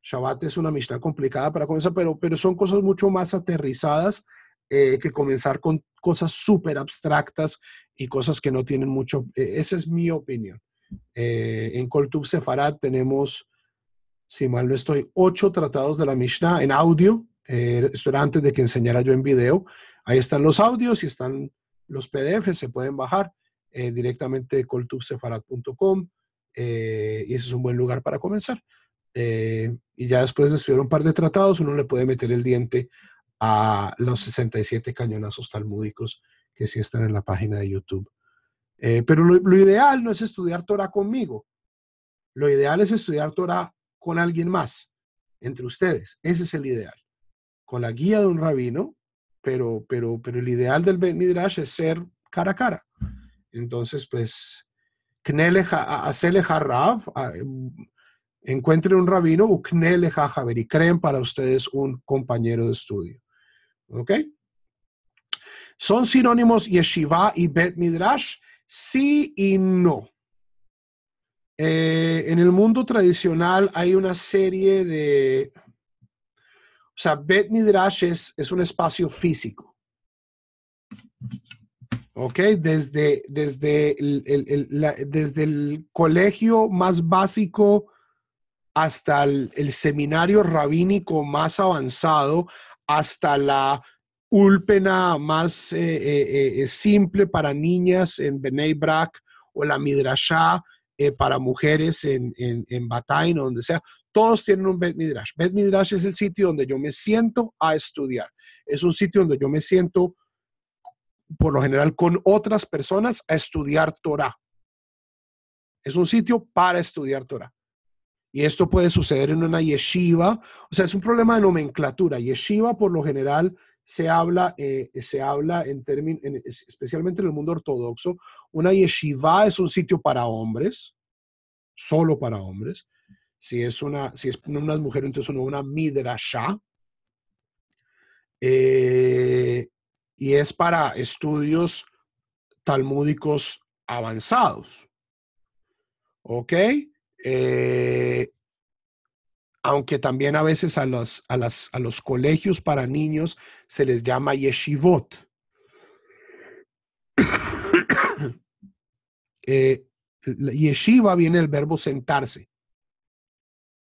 Shabbat es una Mishnah complicada para comenzar, pero son cosas mucho más aterrizadas que comenzar con cosas súper abstractas y cosas que no tienen mucho. Esa es mi opinión. En Kol Tuv Sefarad tenemos, si mal no estoy, 8 tratados de la Mishnah en audio. Esto era antes de que enseñara yo en video. Ahí están los audios y están los PDFs, se pueden bajar directamente de koltuvsefarad.com y ese es un buen lugar para comenzar. Y ya después de estudiar un par de tratados, uno le puede meter el diente a los 67 cañonazos talmúdicos que sí están en la página de YouTube. Pero lo ideal no es estudiar Torah conmigo. Lo ideal es estudiar Torah con alguien más, entre ustedes. Ese es el ideal. Con la guía de un rabino, pero el ideal del Bet Midrash es ser cara a cara. Entonces, pues, hacele Rav, encuentren un rabino, uknele jajaber, y creen para ustedes un compañero de estudio. ¿Ok? ¿Son sinónimos yeshiva y Bet Midrash? Sí y no. En el mundo tradicional hay una serie de... O sea, Bet Midrash es un espacio físico. ¿Ok? Desde el colegio más básico hasta el seminario rabínico más avanzado, hasta la úlpena más simple para niñas en Bnei Brak o la Midrashá para mujeres en Batayn o donde sea. Todos tienen un Bet Midrash. Bet Midrash es el sitio donde yo me siento a estudiar. Es un sitio donde yo me siento, por lo general, con otras personas a estudiar Torah. Es un sitio para estudiar Torah. Y esto puede suceder en una yeshiva. O sea, es un problema de nomenclatura. Yeshiva, por lo general, se habla en términos, especialmente en el mundo ortodoxo. Una yeshiva es un sitio para hombres, solo para hombres. Si es una mujer, entonces una midrashá. Y es para estudios talmúdicos avanzados. ¿Ok? Aunque también a veces a los colegios para niños se les llama yeshivot. Yeshiva viene del verbo sentarse.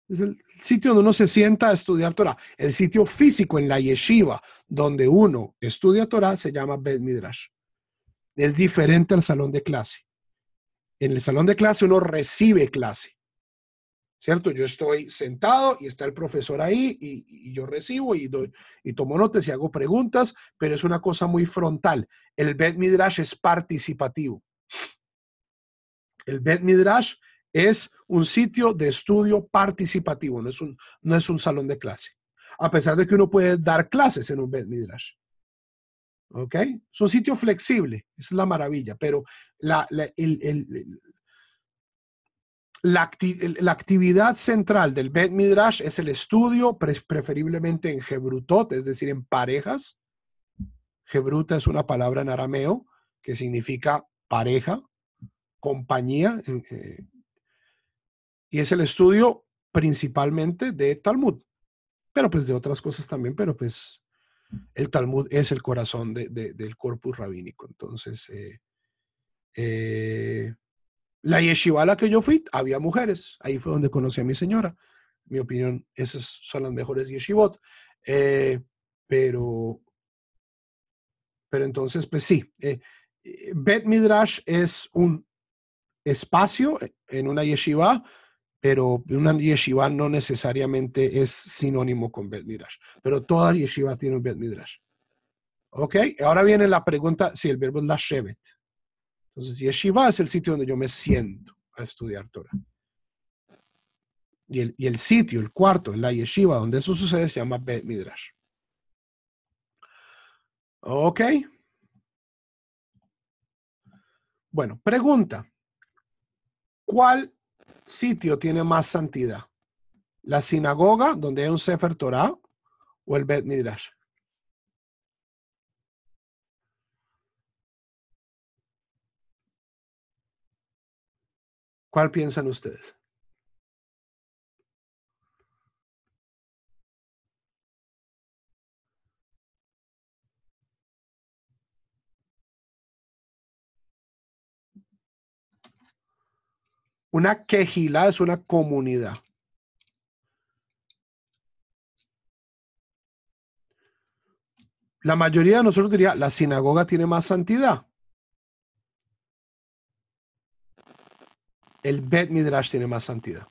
Es el sitio donde uno se sienta a estudiar Torah. El sitio físico en la yeshiva donde uno estudia Torah se llama Bet Midrash. Es diferente al salón de clase. En el salón de clase uno recibe clase. ¿Cierto? Yo estoy sentado y está el profesor ahí y yo recibo y tomo notas y hago preguntas, pero es una cosa muy frontal. El Bet Midrash es participativo. El Bet Midrash es un sitio de estudio participativo, no es un salón de clase. A pesar de que uno puede dar clases en un Bet Midrash. ¿Ok? Es un sitio flexible, esa es la maravilla, pero la actividad central del Bet Midrash es el estudio, preferiblemente en Hebrutot, es decir, en parejas. Hebruta es una palabra en arameo que significa pareja, compañía, y es el estudio principalmente de Talmud, pero pues de otras cosas también, pero pues el Talmud es el corazón del corpus rabínico. Entonces, la yeshiva a la que yo fui, había mujeres. Ahí fue donde conocí a mi señora. En mi opinión, esas son las mejores yeshivot. Pero entonces, pues sí. Bet Midrash es un espacio en una yeshiva pero una yeshiva no necesariamente es sinónimo con Bet Midrash, pero toda yeshiva tiene un Bet Midrash. ¿Ok? Ahora viene la pregunta si el verbo es lashevet. Entonces, yeshiva es el sitio donde yo me siento a estudiar Torah. Y el sitio, el cuarto, la yeshiva, donde eso sucede, se llama Bet Midrash. ¿Ok? Bueno, pregunta. ¿Cuál sitio tiene más santidad? ¿La sinagoga, donde hay un Sefer Torah, o el Bet Midrash? ¿Cuál piensan ustedes? Una quejilá es una comunidad. La mayoría de nosotros diría, la sinagoga tiene más santidad. El Bet Midrash tiene más santidad.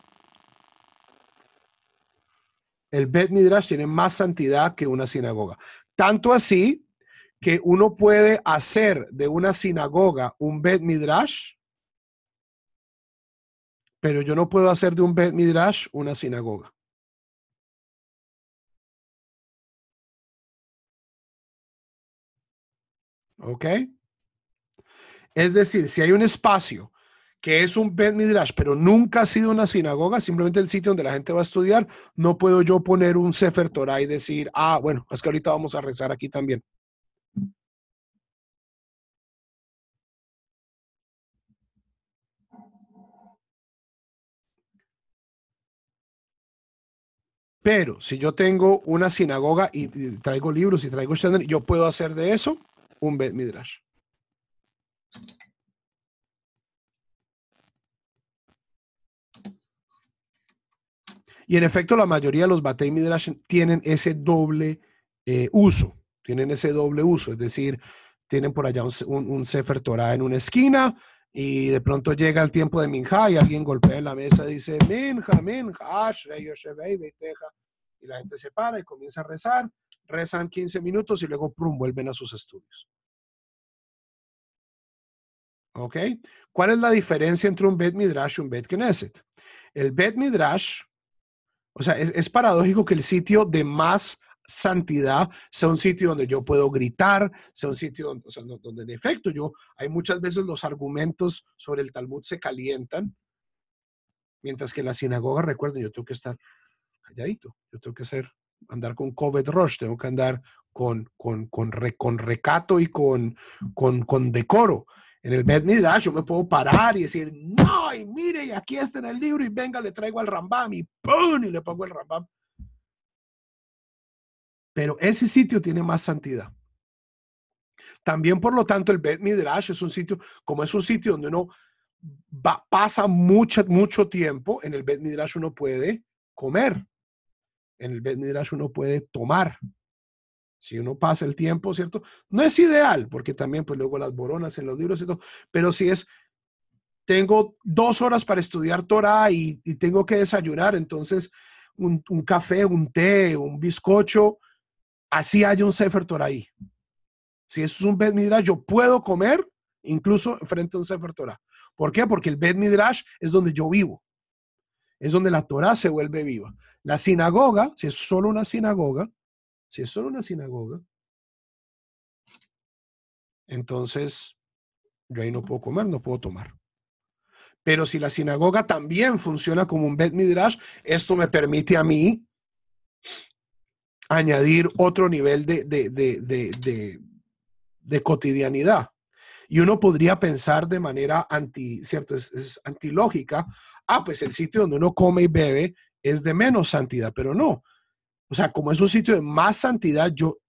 El Bet Midrash tiene más santidad que una sinagoga. Tanto así que uno puede hacer de una sinagoga un Bet Midrash, pero yo no puedo hacer de un Bet Midrash una sinagoga. ¿Ok? Es decir, si hay un espacio que es un Bet Midrash, pero nunca ha sido una sinagoga, simplemente el sitio donde la gente va a estudiar, no puedo yo poner un Sefer Torah y decir, ah, bueno, es que ahorita vamos a rezar aquí también. Pero si yo tengo una sinagoga y traigo libros y traigo Shannon, yo puedo hacer de eso un Bet Midrash. Y en efecto, la mayoría de los Batei Midrash tienen ese doble uso. Tienen ese doble uso. Es decir, tienen por allá un Sefer Torah en una esquina y de pronto llega el tiempo de Minja y alguien golpea en la mesa y dice, Minja, Minja, Ashrei Yoshevei Beiteja. Y la gente se para y comienza a rezar. Rezan 15 minutos y luego prum, vuelven a sus estudios. ¿Ok? ¿Cuál es la diferencia entre un Bet Midrash y un Bet Knesset? El Bet Midrash, o sea, es paradójico que el sitio de más santidad sea un sitio donde yo puedo gritar, sea un sitio donde, o sea, donde en efecto hay muchas veces los argumentos sobre el Talmud se calientan, mientras que en la sinagoga, recuerden, yo tengo que estar calladito, yo tengo que andar con Kovet Rosh, tengo que andar con recato y con decoro. En el Bet Midrash yo me puedo parar y decir, no, y mire, y aquí está en el libro, y venga, le traigo al Rambam, y ¡pum! Y le pongo el Rambam. Pero ese sitio tiene más santidad. También, por lo tanto, el Bet Midrash es un sitio, como es un sitio donde uno pasa mucho tiempo, en el Bet Midrash uno puede comer, en el Bet Midrash uno puede tomar. Si uno pasa el tiempo, ¿cierto? No es ideal, porque también, pues luego las boronas en los libros y todo, pero si es, tengo 2 horas para estudiar Torah y tengo que desayunar, entonces un café, un té, un bizcocho, así hay un Sefer Torah ahí. Si eso es un Bet Midrash, yo puedo comer incluso frente a un Sefer Torah. ¿Por qué? Porque el Bet Midrash es donde yo vivo. Es donde la Torah se vuelve viva. La sinagoga, si es solo una sinagoga, si es solo una sinagoga, entonces yo ahí no puedo comer, no puedo tomar. Pero si la sinagoga también funciona como un Bet Midrash, esto me permite a mí añadir otro nivel de cotidianidad. Y uno podría pensar de manera ¿cierto? Es antilógica, pues el sitio donde uno come y bebe es de menos santidad, pero no. O sea, como es un sitio de más santidad, yo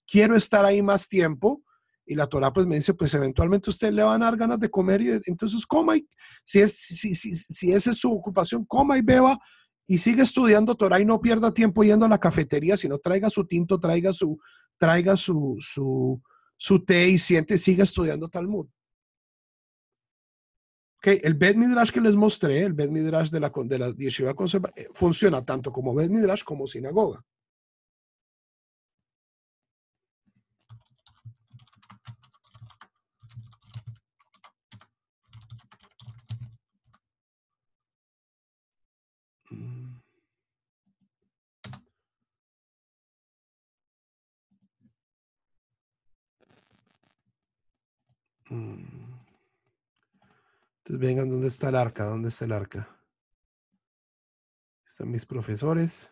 quiero estar ahí más tiempo y la Torah pues me dice, pues eventualmente usted le van a dar ganas de comer y entonces coma y si esa es su ocupación, coma y beba y sigue estudiando Torah y no pierda tiempo yendo a la cafetería, sino traiga su tinto, traiga su té y sigue estudiando Talmud. Okay, el Bet Midrash que les mostré, el Bet Midrash de la Yeshiva Conserva, funciona tanto como Bet Midrash como sinagoga. Entonces vengan, ¿dónde está el arca? ¿Dónde está el arca? Están mis profesores,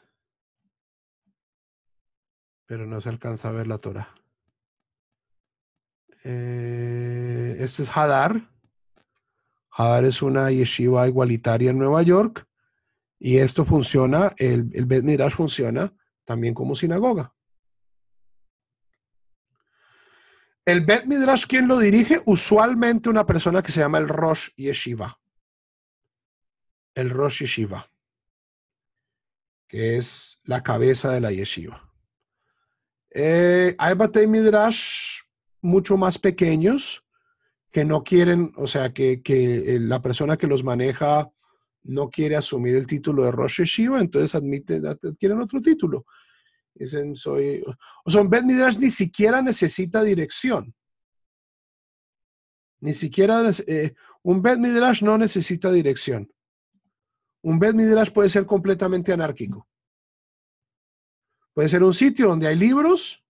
pero no se alcanza a ver la Torah. Este es Hadar. Hadar es una yeshiva igualitaria en Nueva York y esto funciona, el Bet Midrash funciona también como sinagoga. El Bet Midrash, ¿quién lo dirige? Usualmente una persona que se llama el Rosh Yeshiva. El Rosh Yeshiva, que es la cabeza de la yeshiva. Hay Batei Midrash mucho más pequeños que no quieren, o sea, que la persona que los maneja no quiere asumir el título de Rosh Yeshiva, entonces adquieren otro título. Dicen, o sea, un Bet Midrash ni siquiera necesita dirección. Ni siquiera, un Bet Midrash no necesita dirección. Un Bet Midrash puede ser completamente anárquico. Puede ser un sitio donde hay libros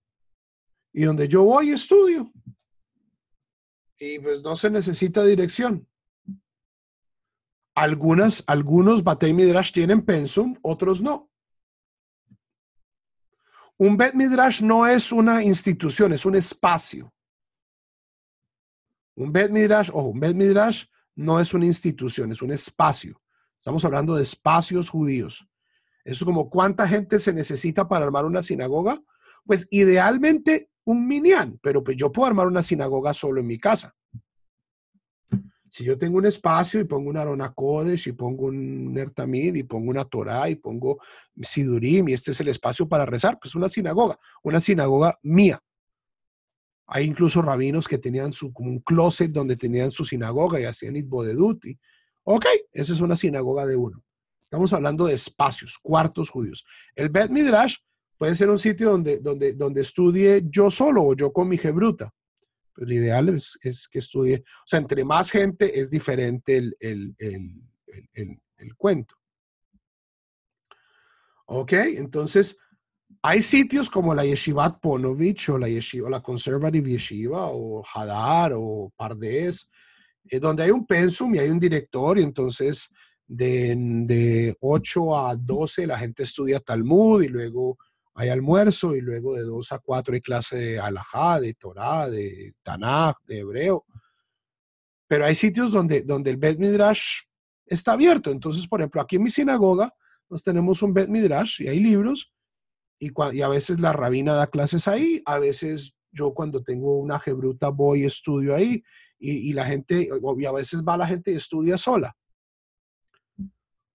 y donde yo voy y estudio. Y pues no se necesita dirección. Algunos Batei Midrash tienen pensum, otros no. Un Bet Midrash no es una institución, es un espacio. Un Bet Midrash no es una institución, es un espacio. Estamos hablando de espacios judíos. Eso es como cuánta gente se necesita para armar una sinagoga. Pues idealmente un minyan, pero pues yo puedo armar una sinagoga solo en mi casa. Si yo tengo un espacio y pongo un Arona Kodesh y pongo un Nertamid y pongo una Torah y pongo Sidurim y este es el espacio para rezar, pues una sinagoga mía. Hay incluso rabinos que tenían como un closet donde tenían su sinagoga y hacían itbodedut. Ok, esa es una sinagoga de uno. Estamos hablando de espacios, cuartos judíos. El Bet Midrash puede ser un sitio donde estudie yo solo o yo con mi jebruta. Pero lo ideal es que estudie. O sea, entre más gente es diferente el cuento. Ok, entonces hay sitios como la Yeshivat Ponovich o la Conservative Yeshiva o Hadar o Pardes, donde hay un pensum y hay un director y entonces de 8 a 12 la gente estudia Talmud y luego hay almuerzo y luego de 2 a 4 hay clase de Halajá, de Torah, de Tanaj, de hebreo. Pero hay sitios donde el Bet Midrash está abierto. Entonces, por ejemplo, aquí en mi sinagoga nos tenemos un Bet Midrash y hay libros y a veces la rabina da clases ahí, a veces yo cuando tengo una jebruta voy y estudio ahí y la gente, y a veces va la gente y estudia sola.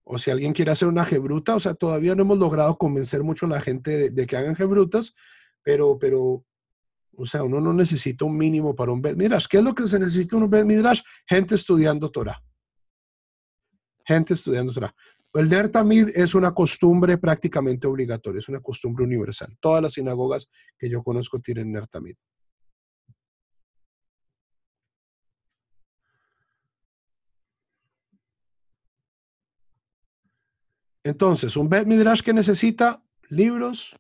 O si alguien quiere hacer una jebruta, o sea, todavía no hemos logrado convencer mucho a la gente de que hagan jebrutas, pero, o sea, uno no necesita un mínimo para un Bet Midrash. ¿Qué es lo que se necesita en un Bet Midrash? Gente estudiando Torah. Gente estudiando Torah. El Ner Tamid es una costumbre prácticamente obligatoria, es una costumbre universal. Todas las sinagogas que yo conozco tienen Ner Tamid. Entonces, un Bet Midrash que necesita libros,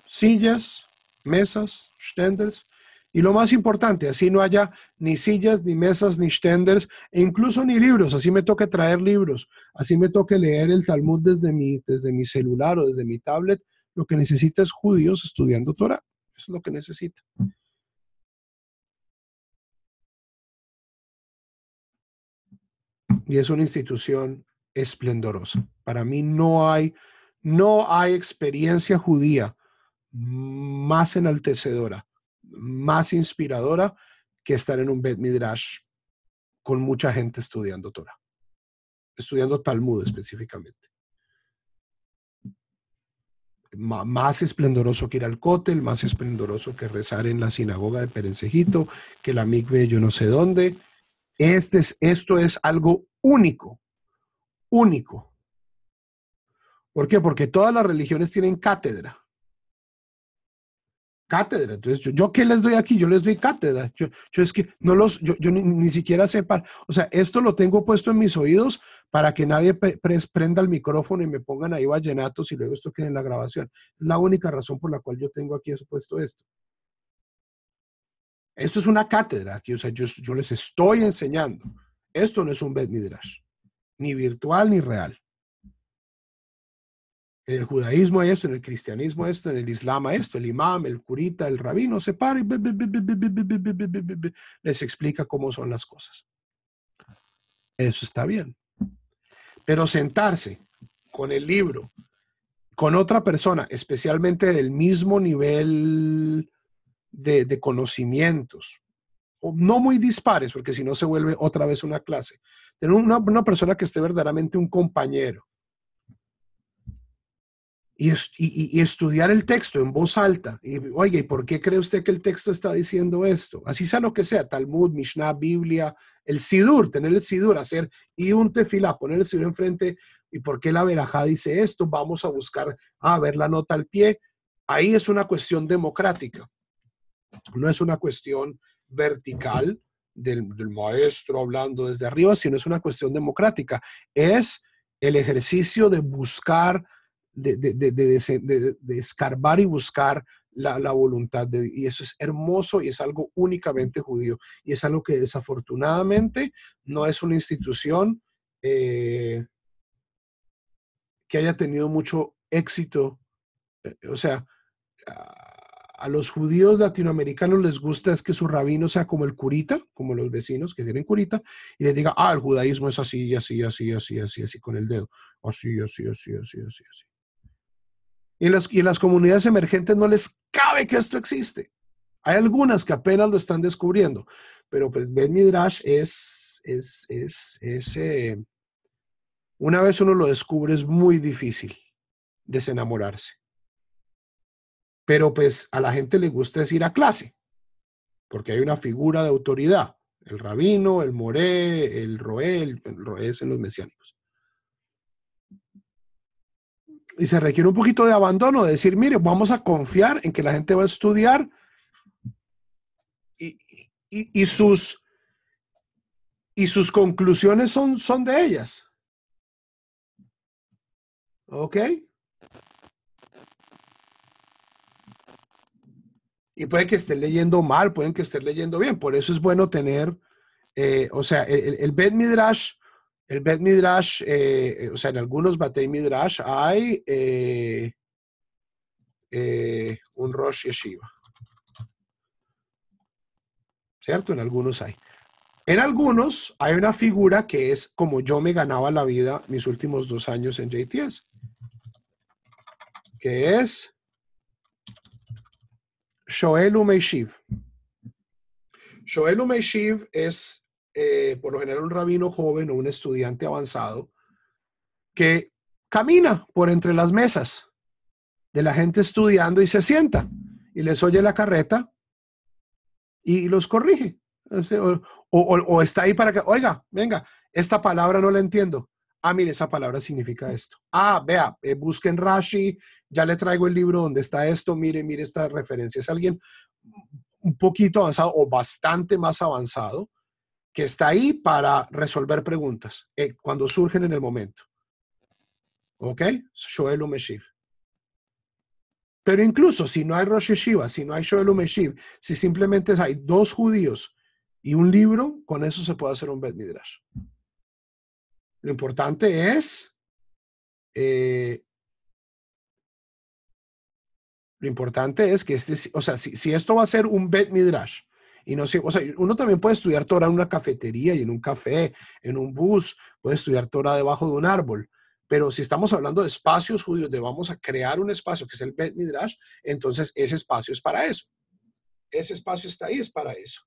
sillas, mesas, stenders, y lo más importante, así no haya ni sillas, ni mesas, ni stenders, e incluso ni libros, así me toque traer libros, así me toque leer el Talmud desde mi celular o desde mi tablet, lo que necesita es judíos estudiando Torah, eso es lo que necesita. Y es una institución esplendorosa. Para mí no hay experiencia judía más enaltecedora, más inspiradora que estar en un Bet Midrash con mucha gente estudiando Torah, estudiando Talmud específicamente. Más esplendoroso que ir al cótel, más esplendoroso que rezar en la sinagoga de Perencejito, que la mikve yo no sé dónde. Esto es algo único, único. ¿Por qué? Porque todas las religiones tienen cátedra. Cátedra. Entonces, yo ¿qué les doy aquí? Yo les doy cátedra. Yo es que no yo ni siquiera sepa. O sea, esto lo tengo puesto en mis oídos para que nadie prenda el micrófono y me pongan ahí vallenatos y luego esto quede en la grabación. Es la única razón por la cual yo tengo aquí puesto esto. Esto es una cátedra aquí, o sea, yo les estoy enseñando. Esto no es un Bet Midrash, ni virtual ni real. En el judaísmo hay esto, en el cristianismo esto, en el islam hay esto, el imam, el curita, el rabino se para y les explica cómo son las cosas. Eso está bien. Pero sentarse con el libro, con otra persona, especialmente del mismo nivel de conocimientos, no muy dispares, porque si no se vuelve otra vez una clase. Tener una persona que esté verdaderamente un compañero y estudiar el texto en voz alta. Y, oye, ¿y por qué cree usted que el texto está diciendo esto? Así sea lo que sea, Talmud, Mishnah, Biblia, el Sidur, tener el Sidur, hacer y un tefilá, poner el Sidur enfrente. ¿Y por qué la verajá dice esto? Vamos a buscar, ver la nota al pie. Ahí es una cuestión democrática. No es una cuestión vertical del maestro hablando desde arriba, sino es una cuestión democrática. Es el ejercicio de buscar, de escarbar y buscar la voluntad de Dios. Y eso es hermoso y es algo únicamente judío. Y es algo que desafortunadamente no es una institución que haya tenido mucho éxito. O sea, a los judíos latinoamericanos les gusta es que su rabino sea como el curita, como los vecinos que tienen curita, y les diga, el judaísmo es así, así, así, así, así, así, con el dedo. Así, así, así, así, así, así. Y en las comunidades emergentes no les cabe que esto existe. Hay algunas que apenas lo están descubriendo, pero pues Bet Midrash una vez uno lo descubre es muy difícil desenamorarse. Pero pues a la gente le gusta es ir a clase, porque hay una figura de autoridad, el rabino, el moré, el roé es en los mesiánicos. Y se requiere un poquito de abandono, de decir, mire, vamos a confiar en que la gente va a estudiar y, y, y sus, y sus conclusiones son de ellas. ¿Ok? Y puede que esté leyendo mal, pueden que esté leyendo bien. Por eso es bueno tener, o sea, el Bet Midrash, o sea, en algunos Batei Midrash hay un Rosh Yeshiva, ¿cierto? En algunos hay. En algunos hay una figura que es como yo me ganaba la vida mis últimos 2 años en JTS, que es Shoel Umeishiv. Shoel Umeishiv es, por lo general, un rabino joven o un estudiante avanzado que camina por entre las mesas de la gente estudiando y se sienta y les oye la carreta y los corrige. O está ahí para que, oiga, venga, esta palabra no la entiendo. Mire, esa palabra significa esto. Vea, busquen Rashi, ya le traigo el libro donde está esto, mire esta referencia. Es alguien un poquito avanzado o bastante más avanzado que está ahí para resolver preguntas cuando surgen en el momento. ¿Ok? Shoel Umeshiv. Pero incluso si no hay Rosh Yeshiva, si no hay Shoel Umeshiv, si simplemente hay 2 judíos y un libro, con eso se puede hacer un Bet Midrash. Lo importante es, que o sea, si esto va a ser un Bet Midrash, y no sé, o sea, uno también puede estudiar Torah en una cafetería y en un café, en un bus, puede estudiar Torah debajo de un árbol. Pero si estamos hablando de espacios judíos, de vamos a crear un espacio que es el Bet Midrash, entonces ese espacio es para eso. Ese espacio está ahí, es para eso.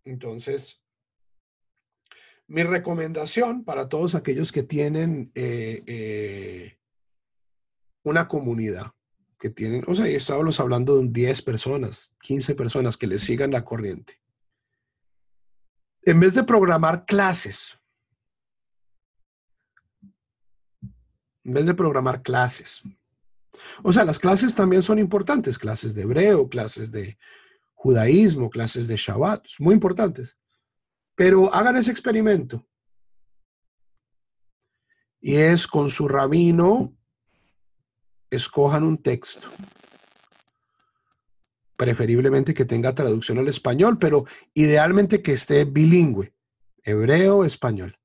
Entonces, mi recomendación para todos aquellos que tienen una comunidad que tienen, o sea, y estábamos hablando de 10 personas, 15 personas que le sigan la corriente. En vez de programar clases, o sea, las clases también son importantes, clases de hebreo, clases de judaísmo, clases de Shabbat, muy importantes. Pero hagan ese experimento. Y es con su rabino, escojan un texto. Preferiblemente que tenga traducción al español, pero idealmente que esté bilingüe, hebreo, español.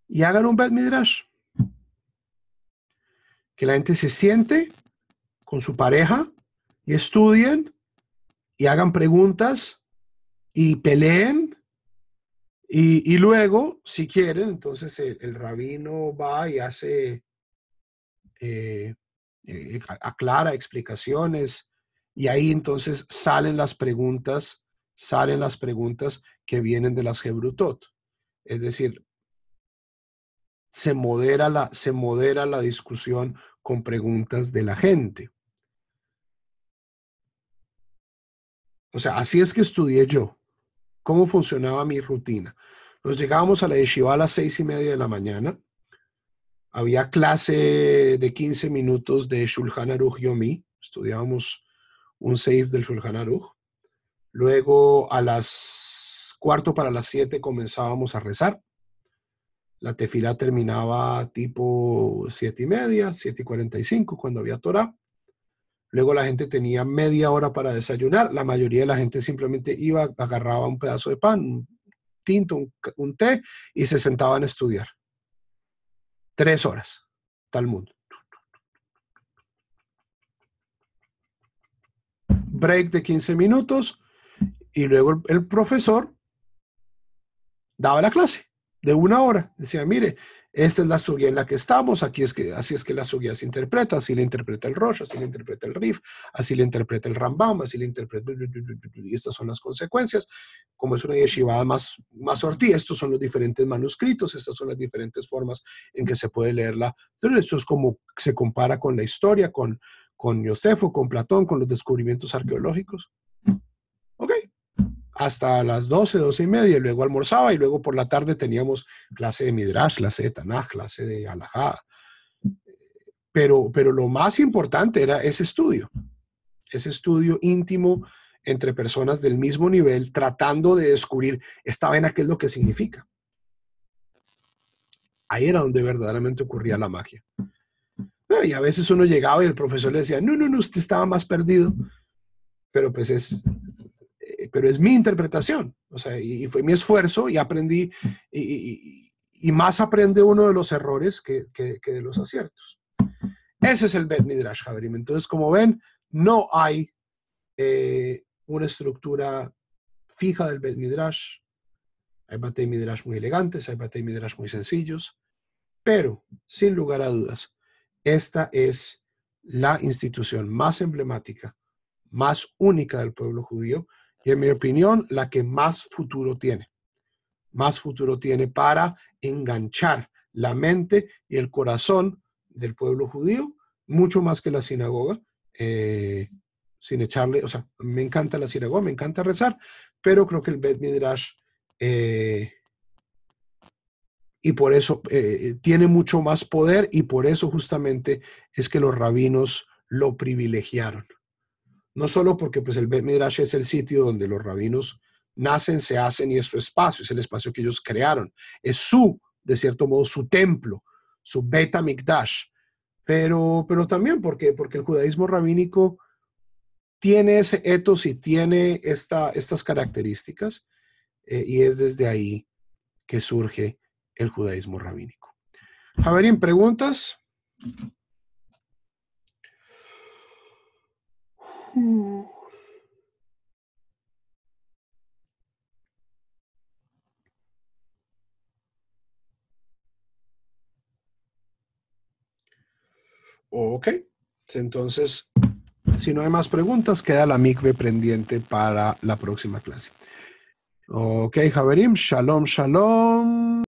Y hagan un Bet Midrash. Que la gente se siente con su pareja y estudien y hagan preguntas y peleen. Y luego, si quieren, entonces el rabino va y hace, aclara explicaciones, y ahí entonces salen las preguntas que vienen de las Hebrutot. Es decir, se modera la discusión con preguntas de la gente. O sea, así es que estudié yo. ¿Cómo funcionaba mi rutina? Nos llegábamos a la yeshiva a las 6:30 de la mañana. Había clase de 15 minutos de Shulchan Aruch Yomi. Estudiábamos un seif del Shulchan Aruch. Luego a las 6:45 comenzábamos a rezar. La tefilá terminaba tipo 7:30, 7:45, cuando había Torah. Luego la gente tenía media hora para desayunar. La mayoría de la gente simplemente iba, agarraba un pedazo de pan, un tinto, un té, y se sentaban a estudiar. 3 horas, Talmud. Break de 15 minutos y luego el profesor daba la clase de 1 hora. Decía, mire, esta es la sugya en la que estamos, así es que la sugya se interpreta, así le interpreta el Rosh, así le interpreta el Rif, así le interpreta el Rambam, así le interpreta, y estas son las consecuencias. Como es una yeshiva más ortí, estos son los diferentes manuscritos, estas son las diferentes formas en que se puede leerla. Pero esto es como se compara con la historia, con Josefo, con Platón, con los descubrimientos arqueológicos. Ok. Hasta las 12:30, y luego almorzaba, y luego por la tarde teníamos clase de Midrash, clase de Tanaj, clase de Halajá. Pero lo más importante era ese estudio íntimo entre personas del mismo nivel, tratando de descubrir esta vaina, qué es lo que significa. Ahí era donde verdaderamente ocurría la magia. Y a veces uno llegaba y el profesor le decía, no, usted estaba más perdido. Pero pues es mi interpretación, o sea, y fue mi esfuerzo, y aprendí, y más aprende uno de los errores que de los aciertos. Ese es el Bet Midrash, Javerim. Entonces, como ven, no hay una estructura fija del Bet Midrash. Hay Batei Midrash muy elegantes, hay Batei Midrash muy sencillos, pero, sin lugar a dudas, esta es la institución más emblemática, más única del pueblo judío, y en mi opinión, la que más futuro tiene. Más futuro tiene para enganchar la mente y el corazón del pueblo judío, mucho más que la sinagoga, sin echarle, o sea, me encanta la sinagoga, me encanta rezar, pero creo que el Bet Midrash, y por eso tiene mucho más poder, y por eso justamente es que los rabinos lo privilegiaron. No solo porque pues el Bet Midrash es el sitio donde los rabinos nacen, se hacen, y es su espacio, es el espacio que ellos crearon. Es de cierto modo, su templo, su Bet HaMikdash. Pero también porque el judaísmo rabínico tiene ese ethos y tiene estas características, y es desde ahí que surge el judaísmo rabínico. Javerín, ¿preguntas? Ok, entonces, si no hay más preguntas, queda la mikve pendiente para la próxima clase. Ok, Javerim, shalom, shalom.